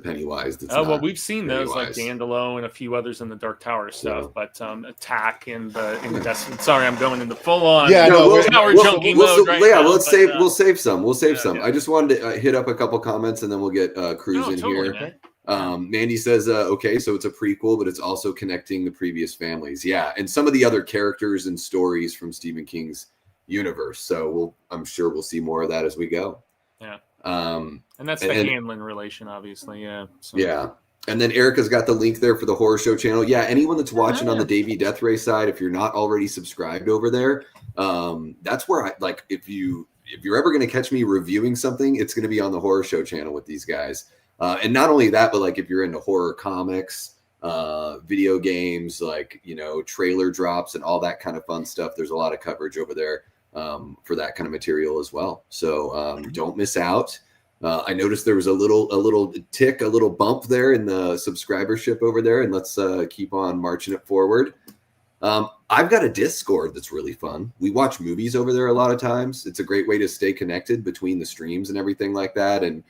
[SPEAKER 3] Pennywise. That's
[SPEAKER 1] we've seen those like Dandelo and a few others in the Dark Tower stuff, but Attack in the Destiny. Sorry, I'm going into full on Tower junkie mode right now.
[SPEAKER 3] Yeah, we'll save some. We'll save some. I just wanted to hit up a couple comments and then we'll get Cruz in here.
[SPEAKER 1] Man.
[SPEAKER 3] Mandy says, okay, so it's a prequel, but it's also connecting the previous families. Yeah, and some of the other characters and stories from Stephen King's universe. So I'm sure we'll see more of that as we go.
[SPEAKER 1] Yeah. And that's the Hanlon relation, obviously. Yeah. So. Yeah.
[SPEAKER 3] And then Erica's got the link there for the Horror Show channel. Yeah, anyone that's watching on the Davey Deathray side, if you're not already subscribed over there, that's where if you're ever going to catch me reviewing something, it's going to be on the Horror Show channel with these guys. And not only that, but like if you're into horror comics, video games, trailer drops and all that kind of fun stuff, there's a lot of coverage over there for that kind of material as well. So don't miss out. I noticed there was a little bump there in the subscribership over there, and let's keep on marching it forward. I've got a Discord that's really fun. We watch movies over there a lot of times. It's a great way to stay connected between the streams and everything like that. And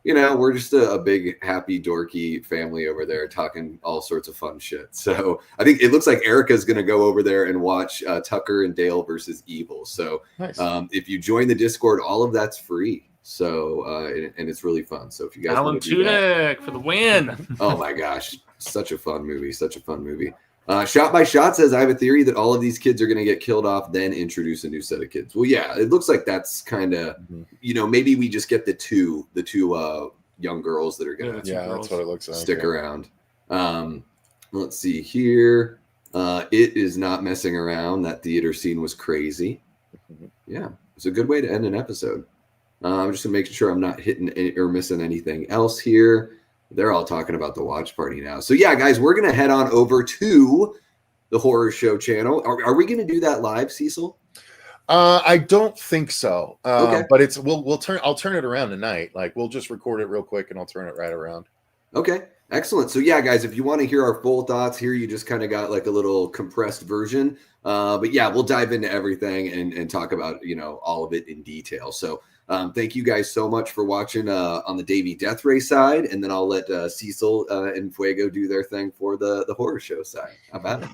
[SPEAKER 3] we're just a big, happy, dorky family over there talking all sorts of fun shit. So I think it looks like Erica's going to go over there and watch Tucker and Dale versus Evil. So nice. If you join the Discord, all of that's free. So and it's really fun. So if you guys
[SPEAKER 1] Alan
[SPEAKER 3] want to do that,
[SPEAKER 1] Tudyk for the win.
[SPEAKER 3] oh my gosh, such a fun movie, such a fun movie. Shot by Shot says, I have a theory that all of these kids are going to get killed off, then introduce a new set of kids. Well, yeah, it looks like that's kind of, maybe we just get the two young girls that are going to
[SPEAKER 2] that's what it looks like.
[SPEAKER 3] Stick around. Let's see here. It is not messing around. That theater scene was crazy. Yeah, it's a good way to end an episode. I'm just going to make sure I'm not hitting or missing anything else here. They're all talking about the watch party now. So yeah, guys, we're going to head on over to the Horror Show channel. Are we going to do that live, Cecil?
[SPEAKER 2] I don't think so.
[SPEAKER 3] Okay.
[SPEAKER 2] But I'll turn it around tonight. Like we'll just record it real quick and I'll turn it right around.
[SPEAKER 3] Okay. Excellent. So yeah, guys, if you want to hear our full thoughts here, you just kind of got like a little compressed version. But yeah, we'll dive into everything and talk about, all of it in detail. So thank you guys so much for watching on the Davey Deathray side, and then I'll let Cecil and Fuego do their thing for the Horror Show side. How about it?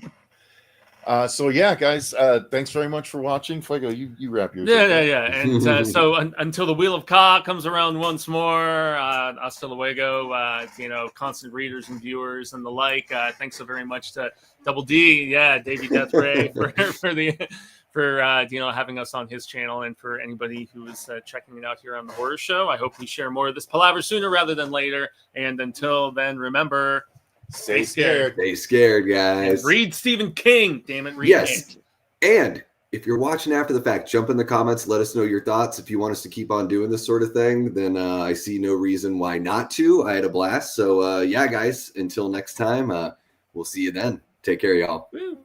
[SPEAKER 2] So yeah, guys, thanks very much for watching. Fuego, you wrap yours.
[SPEAKER 1] Yeah. And so until the Wheel of Ka comes around once more, hasta luego, constant readers and viewers and the like. Thanks so very much to Double D, Davey Deathray for having us on his channel, and for anybody who is checking it out here on the Horror Show. I hope we share more of this palaver sooner rather than later. And until then, remember, stay scared.
[SPEAKER 3] Stay scared, guys.
[SPEAKER 1] And read Stephen King. Damn it, read
[SPEAKER 3] yes.
[SPEAKER 1] King.
[SPEAKER 3] And if you're watching after the fact, jump in the comments. Let us know your thoughts. If you want us to keep on doing this sort of thing, then I see no reason why not to. I had a blast. So, guys, until next time, we'll see you then. Take care, y'all.
[SPEAKER 1] Woo.